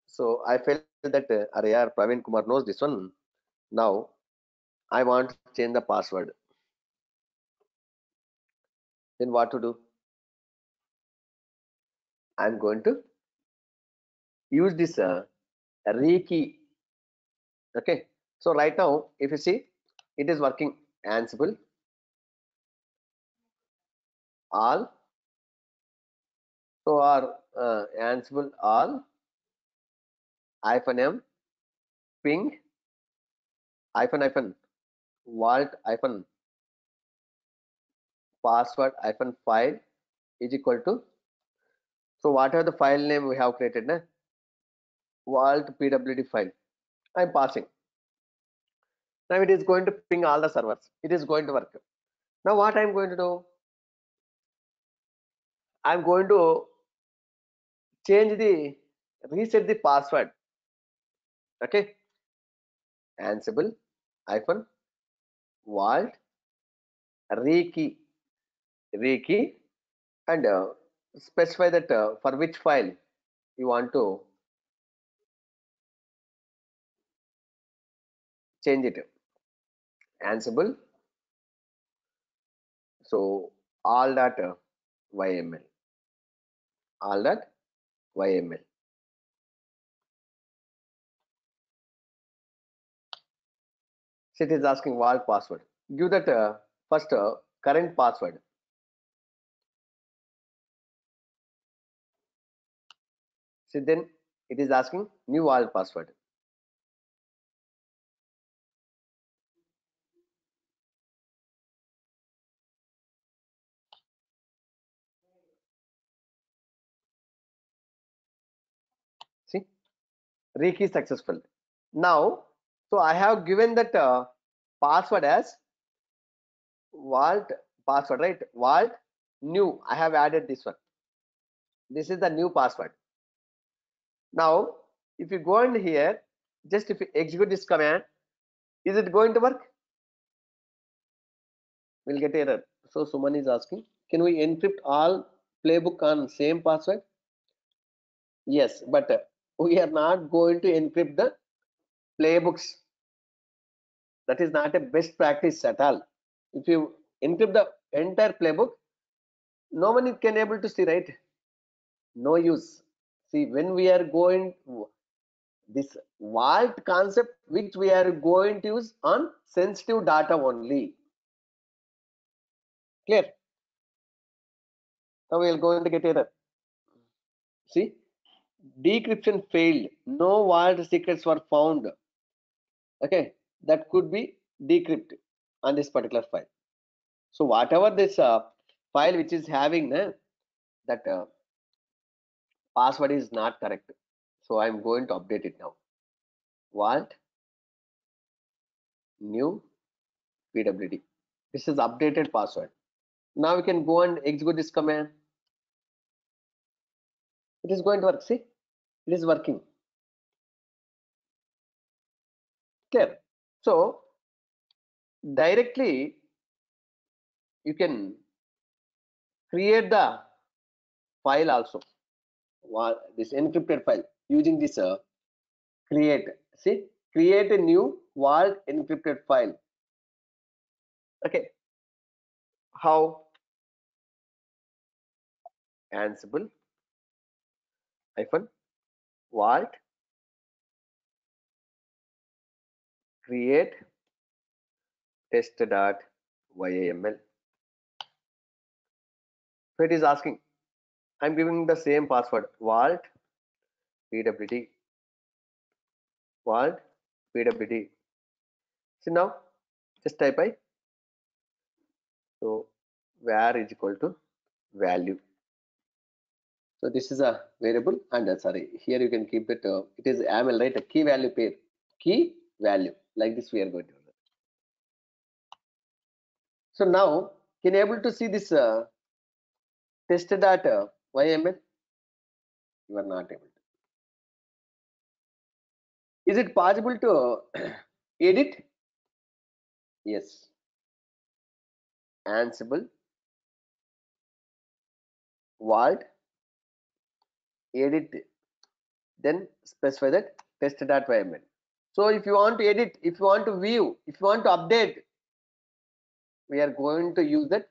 So I felt that Arey yaar, Praveen Kumar knows this one. Now I want to change the password. Then what to do? I'm going to use this rekey. Okay. So right now, if you see, it is working. Ansible all. So our Ansible all -m ping vault password file is equal to, so whatever the file name we have created, na, vault pwd file, I'm passing. Now it is going to ping all the servers. It is going to work. Now what I'm going to do? I'm going to change the reset the password. Okay, Ansible hyphen vault rekey and specify that for which file you want to change it. Ansible, so all that yml, all that yml. So it is asking vault password. Give that first current password. So then it is asking new vault password. See, rekey successful. Now, so I have given that password as vault password, right? Vault new. I have added this one. This is the new password. Now, if you go in here, just if you execute this command, is it going to work? We'll get error. So Suman is asking, can we encrypt all playbook on same password? Yes, but we are not going to encrypt the playbooks. That is not a best practice at all. If you encrypt the entire playbook, no one can able to see, right? No use. See, when we are going this vault concept, which we are going to use on sensitive data only. Clear? Now we are going to get error. See, decryption failed. No vault secrets were found. Okay, that could be decrypted on this particular file. So whatever this file which is having that password is not correct. So I'm going to update it now. Vault new pwd. This is updated password. Now we can go and execute this command. It is going to work. See, it is working. Clear? So directly you can create the file also. This encrypted file using this create. See, create a new vault encrypted file. Okay, how? Ansible hyphen vault create test.yaml. So it is asking, I'm giving the same password, vault pwd, vault pwd. So now just type I, so var is equal to value. So this is a variable, and sorry, here you can keep it. It is AML, right? A key value pair, key value. Like this, we are going to do that. So now, can you able to see this tested data YML? You are not able to. Is it possible to edit? Yes, ansible vault edit, then specify that test.yml. So if you want to edit, if you want to view, if you want to update, we are going to use that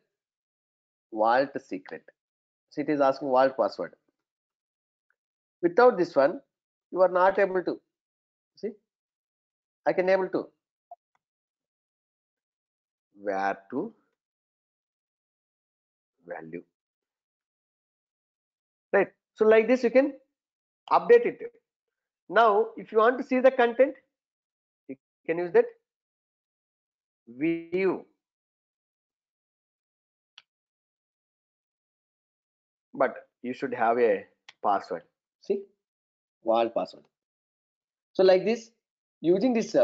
vault secret. So it is asking vault password. Without this one, you are not able to see. I can able to where to value, right? So like this, you can update it. Now, if you want to see the content, you can use that view, but you should have a password. See, vault password. So like this, using this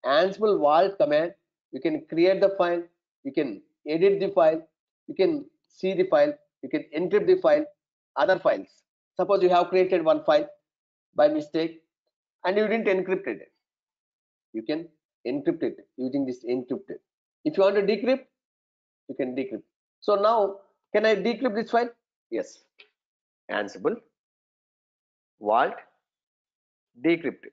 ansible vault command, you can create the file, you can edit the file, you can see the file, you can encrypt the file, other files. Suppose you have created one file by mistake and you didn't encrypt it. You can encrypt it using this encrypt. If you want to decrypt, you can decrypt. So now, can I decrypt this file? Yes. Ansible vault decrypt.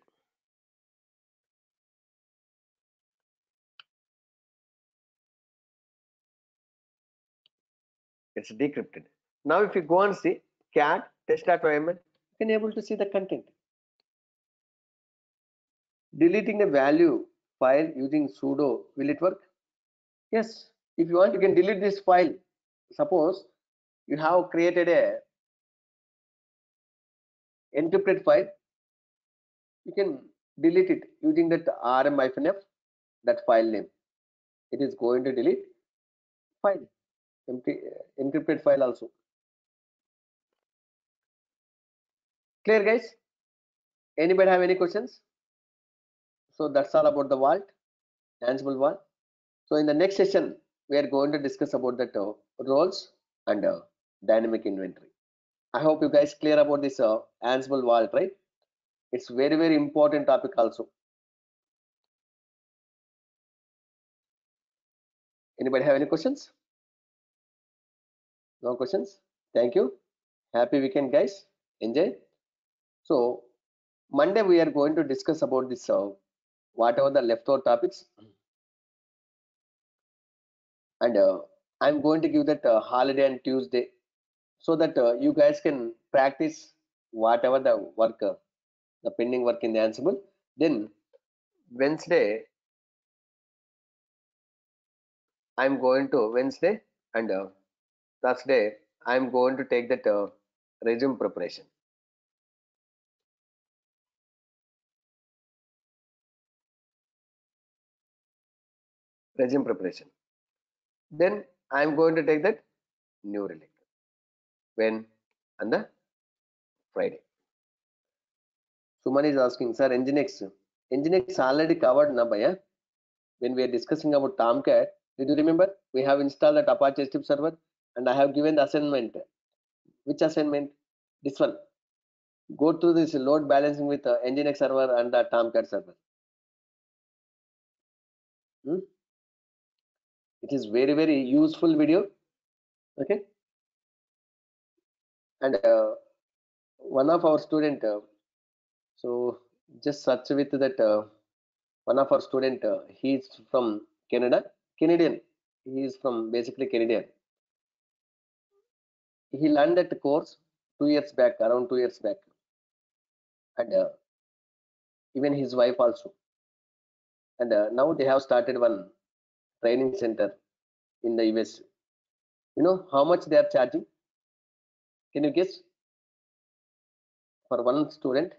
It's decrypted. Now if you go and see cat test.yml, you can able to see the content. Deleting a value file using sudo, will it work? Yes. If you want, you can delete this file. Suppose you have created a encrypted file, you can delete it using that rm-f, that file name. It is going to delete file, empty encrypted file also. Clear, guys? Anybody have any questions? So that's all about the vault, Ansible vault. So in the next session, we are going to discuss about the roles and dynamic inventory. I hope you guys clear about this Ansible vault, right? It's very important topic also. Anybody have any questions? No questions? Thank you. Happy weekend, guys. Enjoy. So Monday we are going to discuss about this whatever the leftover topics, and I'm going to give that holiday on Tuesday so that you guys can practice whatever the work, the pending work in the Ansible. Then Wednesday, I'm going to Wednesday and Thursday, I'm going to take that resume preparation. Resume preparation. Then I'm going to take that new relic. When? On the Friday. Suman is asking, sir, Nginx. Nginx already covered na bhaiya. When we are discussing about Tomcat, did you remember? We have installed that Apache Strip server and I have given the assignment. Which assignment? This one. Go to this load balancing with Nginx server and the Tomcat server. Hmm? It is very useful video. Okay. And one of our student, so just search with that one of our student, he is from Canada, Canadian. He is from basically Canadian. He learned that course 2 years back, around 2 years back, and even his wife also. And now they have started one training center in the US. You know how much they are charging? Can you guess for one student?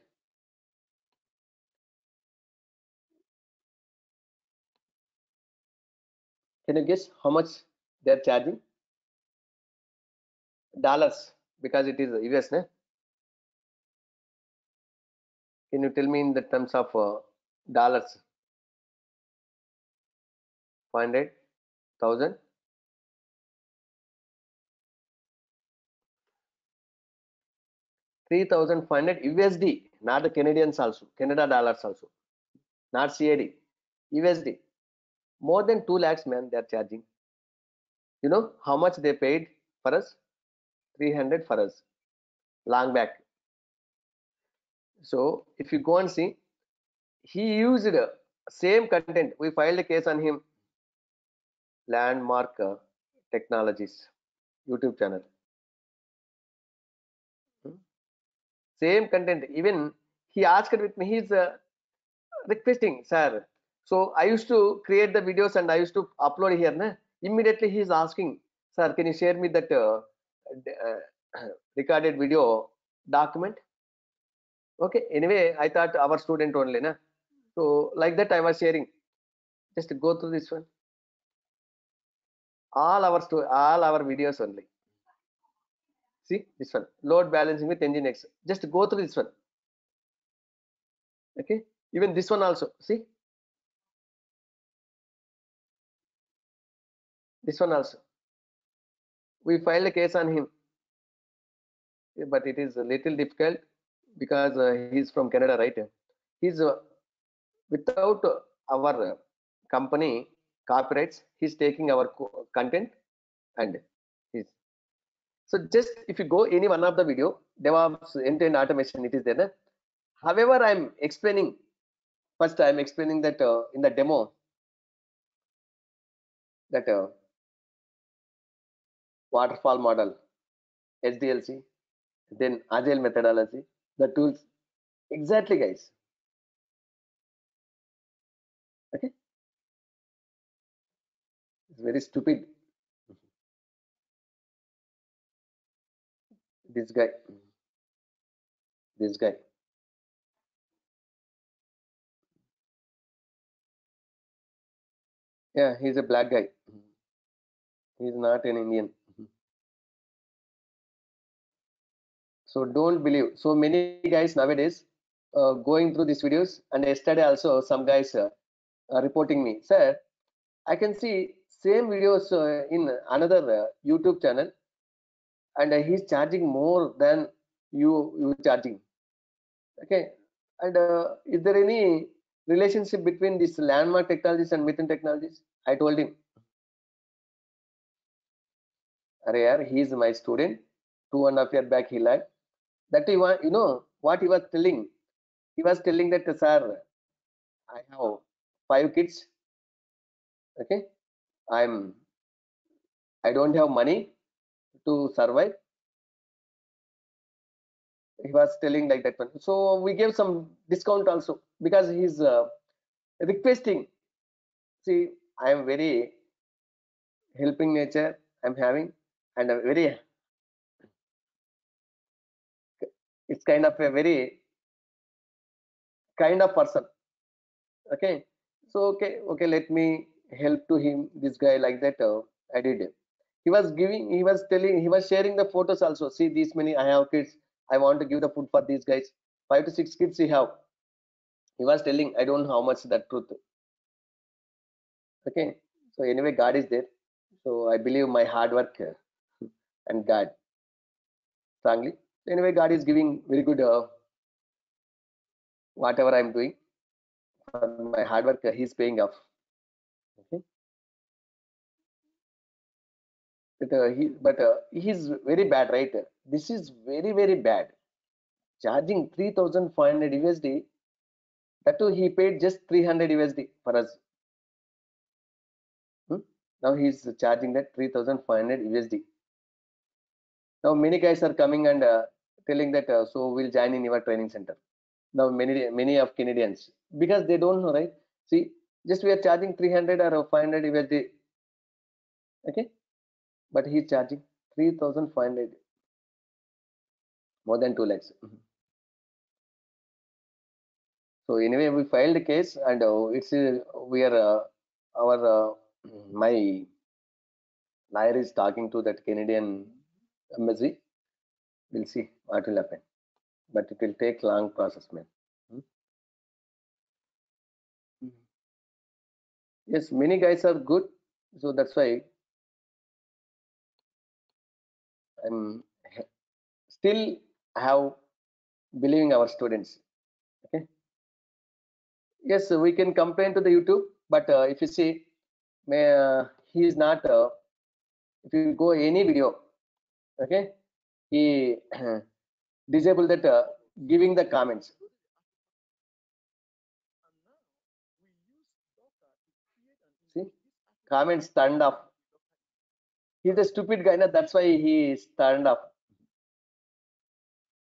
Can you guess how much they are charging? Dollars, because it is US, ne? Can you tell me in the terms of dollars? 500,000, 3,500 USD, not the Canadians also, Canada dollars also, not CAD, USD. More than 2 lakhs, man, they are charging. You know how much they paid for us? 300 for us, long back. So if you go and see, he used same content. We filed a case on him. Landmark Technologies YouTube channel. Hmm. Same content. Even he asked with me. He's requesting, sir. So I used to create the videos and I used to upload here. Na? Immediately he's asking, sir, can you share me that recorded video document? Okay. Anyway, I thought our student only, na. So like that, I was sharing. Just go through this one. All our videos only. See this one. Load balancing with Nginx. Just go through this one. Okay. Even this one also. See this one also. We filed a case on him, but it is a little difficult because he's from Canada, right? He's without our company copyrights. He's taking our content and he's so just if you go any one of the video DevOps end-to-end automation, it is there. Na? However, I'm explaining first. I'm explaining that in the demo that waterfall model, SDLC, then agile methodology, the tools. Exactly, guys. Okay, it's very stupid. This guy, this guy. Yeah, he's a black guy. He's not an Indian. So don't believe. So many guys nowadays going through these videos, and yesterday also some guys reporting me, sir, I can see same videos in another YouTube channel, and he's charging more than you charging. Okay, and is there any relationship between this landmark technologies and Mithun technologies? I told him, Arey yaar, he is my student. 2.5 years back he left. That you know what he was telling. He was telling that, sir, I have 5 kids. Okay, I'm I don't have money to survive. He was telling like that one. So we gave some discount also because he's requesting. See, I am very helping nature. I'm having and a very it's kind of a very kind of person. Okay, so okay, let me help to him. This guy like that. I did. He was giving. He was telling. He was sharing the photos also. See these many. I have kids. I want to give the food for these guys. 5 to 6 kids he have. He was telling. I don't know how much that truth. Okay. So anyway, God is there. So I believe my hard work and God strongly. Anyway, God is giving very good whatever I'm doing for my hard work. He's paying off. Okay. But he's very bad, right? This is very bad. Charging 3,500 USD. That too, he paid just 300 USD for us. Hmm? Now he's charging that 3,500 USD. Now many guys are coming and telling that so we'll join in your training center. Now many of Canadians because they don't know, right? See, just we are charging 300 or 500 USD, okay, but he's charging 3,500, more than 2 lakhs. So anyway, we filed a case and it's we are our my lawyer is talking to that Canadian embassy. We'll see what will happen, but it will take long process, man. Hmm? Yes, many guys are good, so that's why I'm still have believing our students. Okay. Yes, we can complain to the YouTube, but if you see he is not. If you go any video, okay, he disable that giving the comments. See, comments turned off. He's a stupid guy, na? That's why he is turned off.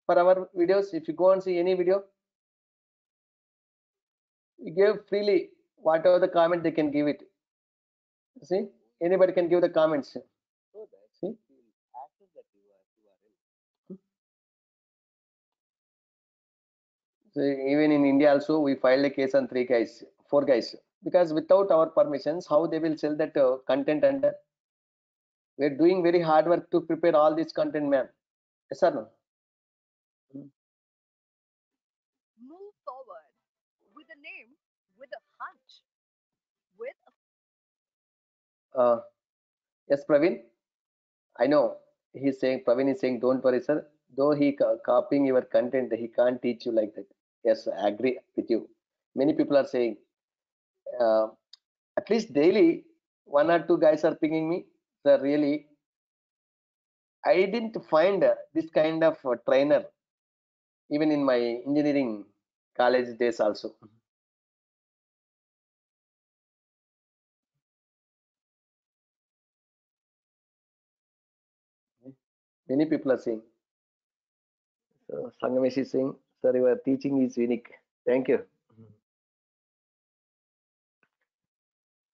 For our videos, if you go and see any video, we give freely whatever the comment they can give it. See, anybody can give the comments. See, so even in India also, we filed a case on 3 guys, 4 guys, because without our permissions, how they will sell that content, and we're doing very hard work to prepare all this content, ma'am. Yes or no? Move forward with a name, with a hunch, with Uh, yes, Praveen. I know Praveen is saying, don't worry, sir. Though he copying your content, he can't teach you like that. Yes, I agree with you. Many people are saying, uh, at least daily, 1 or 2 guys are pinging me. Sir, really, I didn't find this kind of trainer even in my engineering college days also. Many people are saying. So Sangamesh is saying, sir, your teaching is unique. Thank you.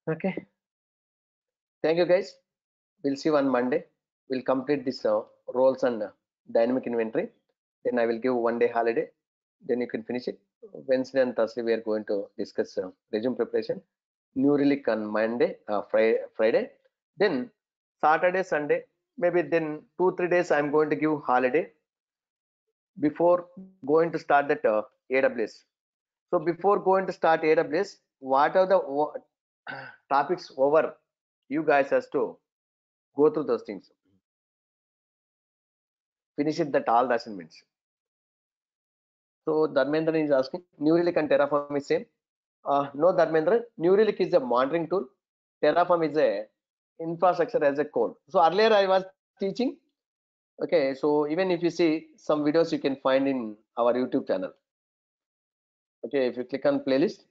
Okay. Thank you, guys. We'll see you on Monday. We'll complete this roles and dynamic inventory. Then I will give 1 day holiday. Then you can finish it. Wednesday and Thursday we are going to discuss resume preparation. New relic on Monday, Friday. Then Saturday, Sunday. Maybe then 2-3 days I'm going to give holiday before going to start that AWS. So before going to start AWS, what are the topics over? You guys has to go through those things. Finish it that all the assignments. So Dharmendra is asking, New Relic and Terraform is same? No, Dharmendra. New Relic is a monitoring tool. Terraform is a infrastructure as a code. So earlier I was teaching. Okay, so even if you see some videos, you can find in our YouTube channel. Okay, if you click on playlist.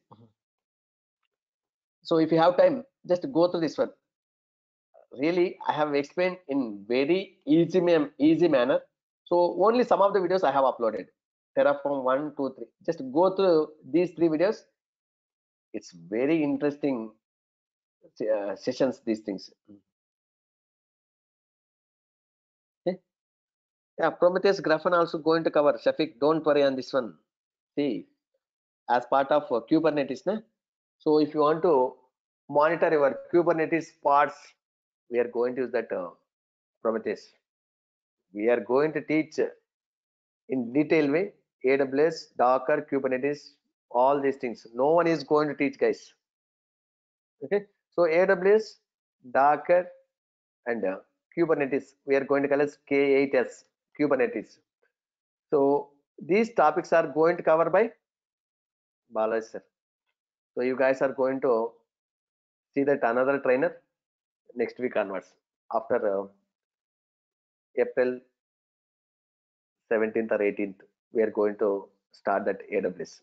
So if you have time, just go through this one. Really, I have explained in very easy manner. So only some of the videos I have uploaded. Terraform 1, 2, 3. Just go through these 3 videos. It's very interesting sessions. These things. Okay. Yeah, Prometheus Graphen also going to cover. Shafiq, don't worry on this one. See, as part of Kubernetes, na? So if you want to monitor your Kubernetes parts, we are going to use that Prometheus. We are going to teach in detail way AWS, Docker, Kubernetes, all these things. No one is going to teach, guys. Okay, so AWS, Docker, and Kubernetes. We are going to call as K8s Kubernetes. So these topics are going to cover by Balaji sir. So you guys are going to see that another trainer next week onwards after April 17th or 18th. We are going to start that AWS,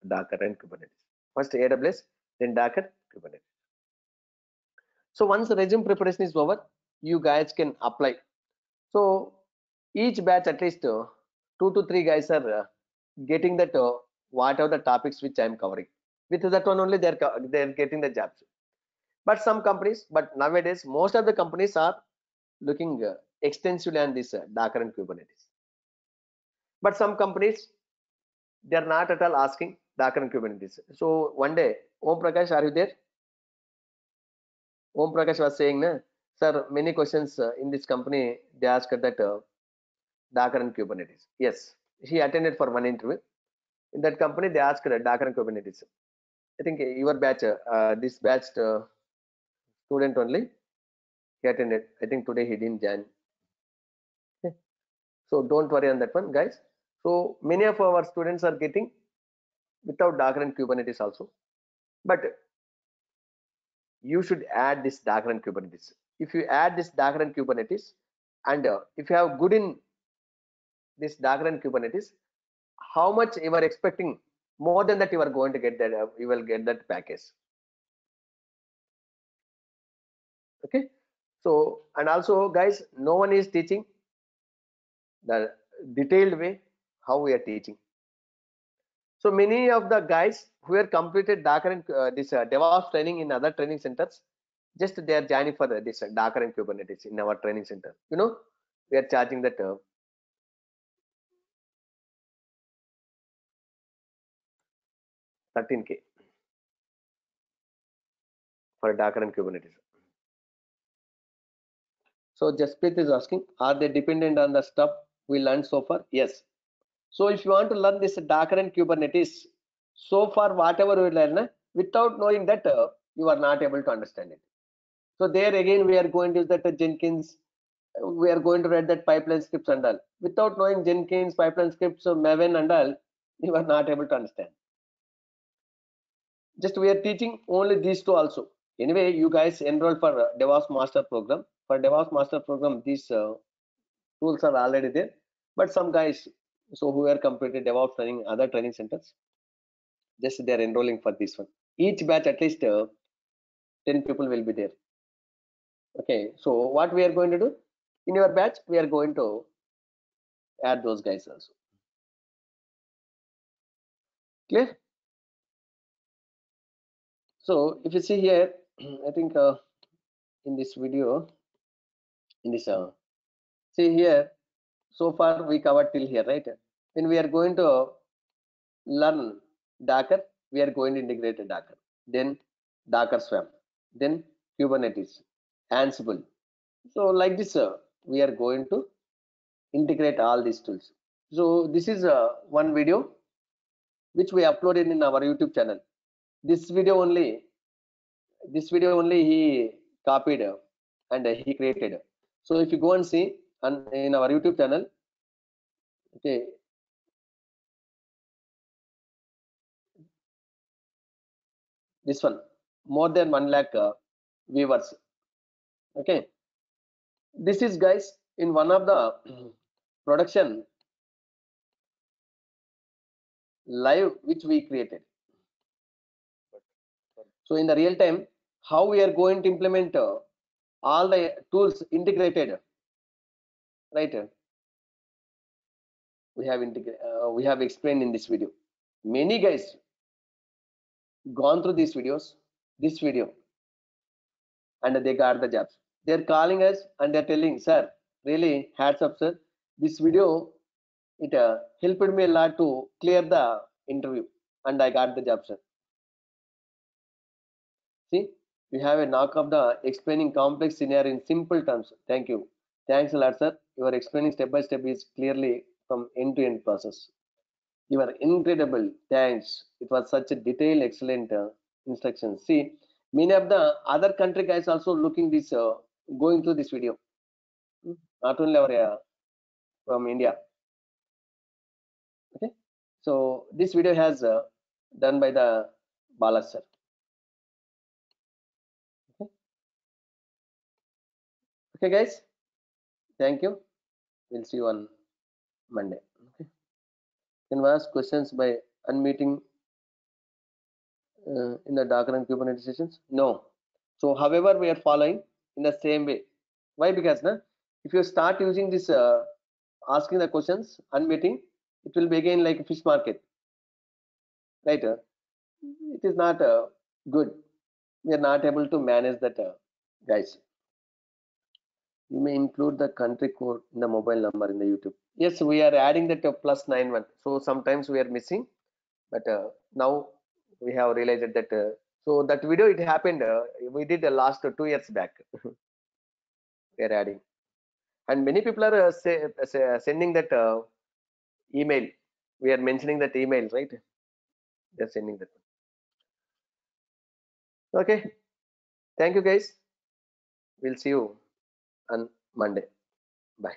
Docker and Kubernetes. First AWS, then Docker, Kubernetes. So once the resume preparation is over, you guys can apply. So each batch at least 2 to 3 guys are getting that what are the topics which I am covering. With that one only they're getting the jobs. But some companies, but nowadays most of the companies are looking extensively on this Docker and Kubernetes. But some companies they are not at all asking Docker and Kubernetes. So one day, Om Prakash, are you there? Om Prakash was saying, na, sir, many questions in this company they asked that Docker and Kubernetes. Yes, he attended for one interview. In that company, they asked Docker and Kubernetes. I think your batch, this batch student only, he attended. I think today he didn't join. Okay. So don't worry on that one, guys. So many of our students are getting without Docker and Kubernetes also. But you should add this Docker and Kubernetes. If you add this Docker and Kubernetes, and if you have good in this Docker and Kubernetes, how much you are expecting, more than that you are going to get that, you will get that package. Okay. So, and also guys, no one is teaching the detailed way how we are teaching. So many of the guys who have completed Docker and this DevOps training in other training centers, just they are joining for this Docker and Kubernetes in our training center. You know, we are charging that 13K for Docker and Kubernetes. So Jasprit is asking, are they dependent on the stuff we learned so far? Yes. So if you want to learn this Docker and Kubernetes, so far whatever we learn, without knowing that, you are not able to understand it. So there again we are going to use that Jenkins. We are going to write that pipeline scripts and all. Without knowing Jenkins, pipeline scripts, Maven and all, you are not able to understand. Just we are teaching only these two also. Anyway, you guys enroll for DevOps Master Program. For DevOps Master Program, these tools are already there. But some guys, so who are completed DevOps training, other training centers, just they are enrolling for this one. Each batch at least 10 people will be there. Okay, so what we are going to do in your batch, we are going to add those guys also. Clear? So if you see here, I think in this video, in this see here, so far we covered till here, right? When we are going to learn Docker, we are going to integrate a Docker, then Docker Swarm, then Kubernetes, Ansible. So like this, we are going to integrate all these tools. So this is one video which we uploaded in our YouTube channel. This video only he copied and he created. So if you go and see in our YouTube channel, okay, this one more than 1 lakh viewers. Okay, this is guys in one of the production live which we created. So in the real time, how we are going to implement all the tools integrated, right? We have explained in this video. Many guys gone through these videos, this video, and they got the jobs. They're calling us and they're telling, sir, really hats up, sir. This video, it helped me a lot to clear the interview and I got the job, sir. See, we have a knock of the explaining complex scenario in simple terms. Thank you. Thanks a lot, sir. You are explaining step by step is clearly from end to end process. You are incredible. Thanks. It was such a detailed, excellent instructions. See, many of the other country guys also looking this, going through this video. Not only our from India. Okay. So this video has done by the Bala sir. Okay. Okay, guys. Thank you. We'll see you on Monday. Okay. Can we ask questions by unmuting in the Docker and Kubernetes sessions? No. So however, we are following in the same way. Why? Because if you start using this asking the questions, unmuting, it will be again like a fish market. Right? It is not good. We are not able to manage that, guys. You may include the country code in the mobile number in the YouTube. Yes, we are adding that +91. So sometimes we are missing, but now we have realized that. So that video it happened. We did the last 2 years back. We are adding, and many people are sending that email. We are mentioning that email, right? They are sending that. Okay. Thank you, guys. We'll see you on Monday. Bye.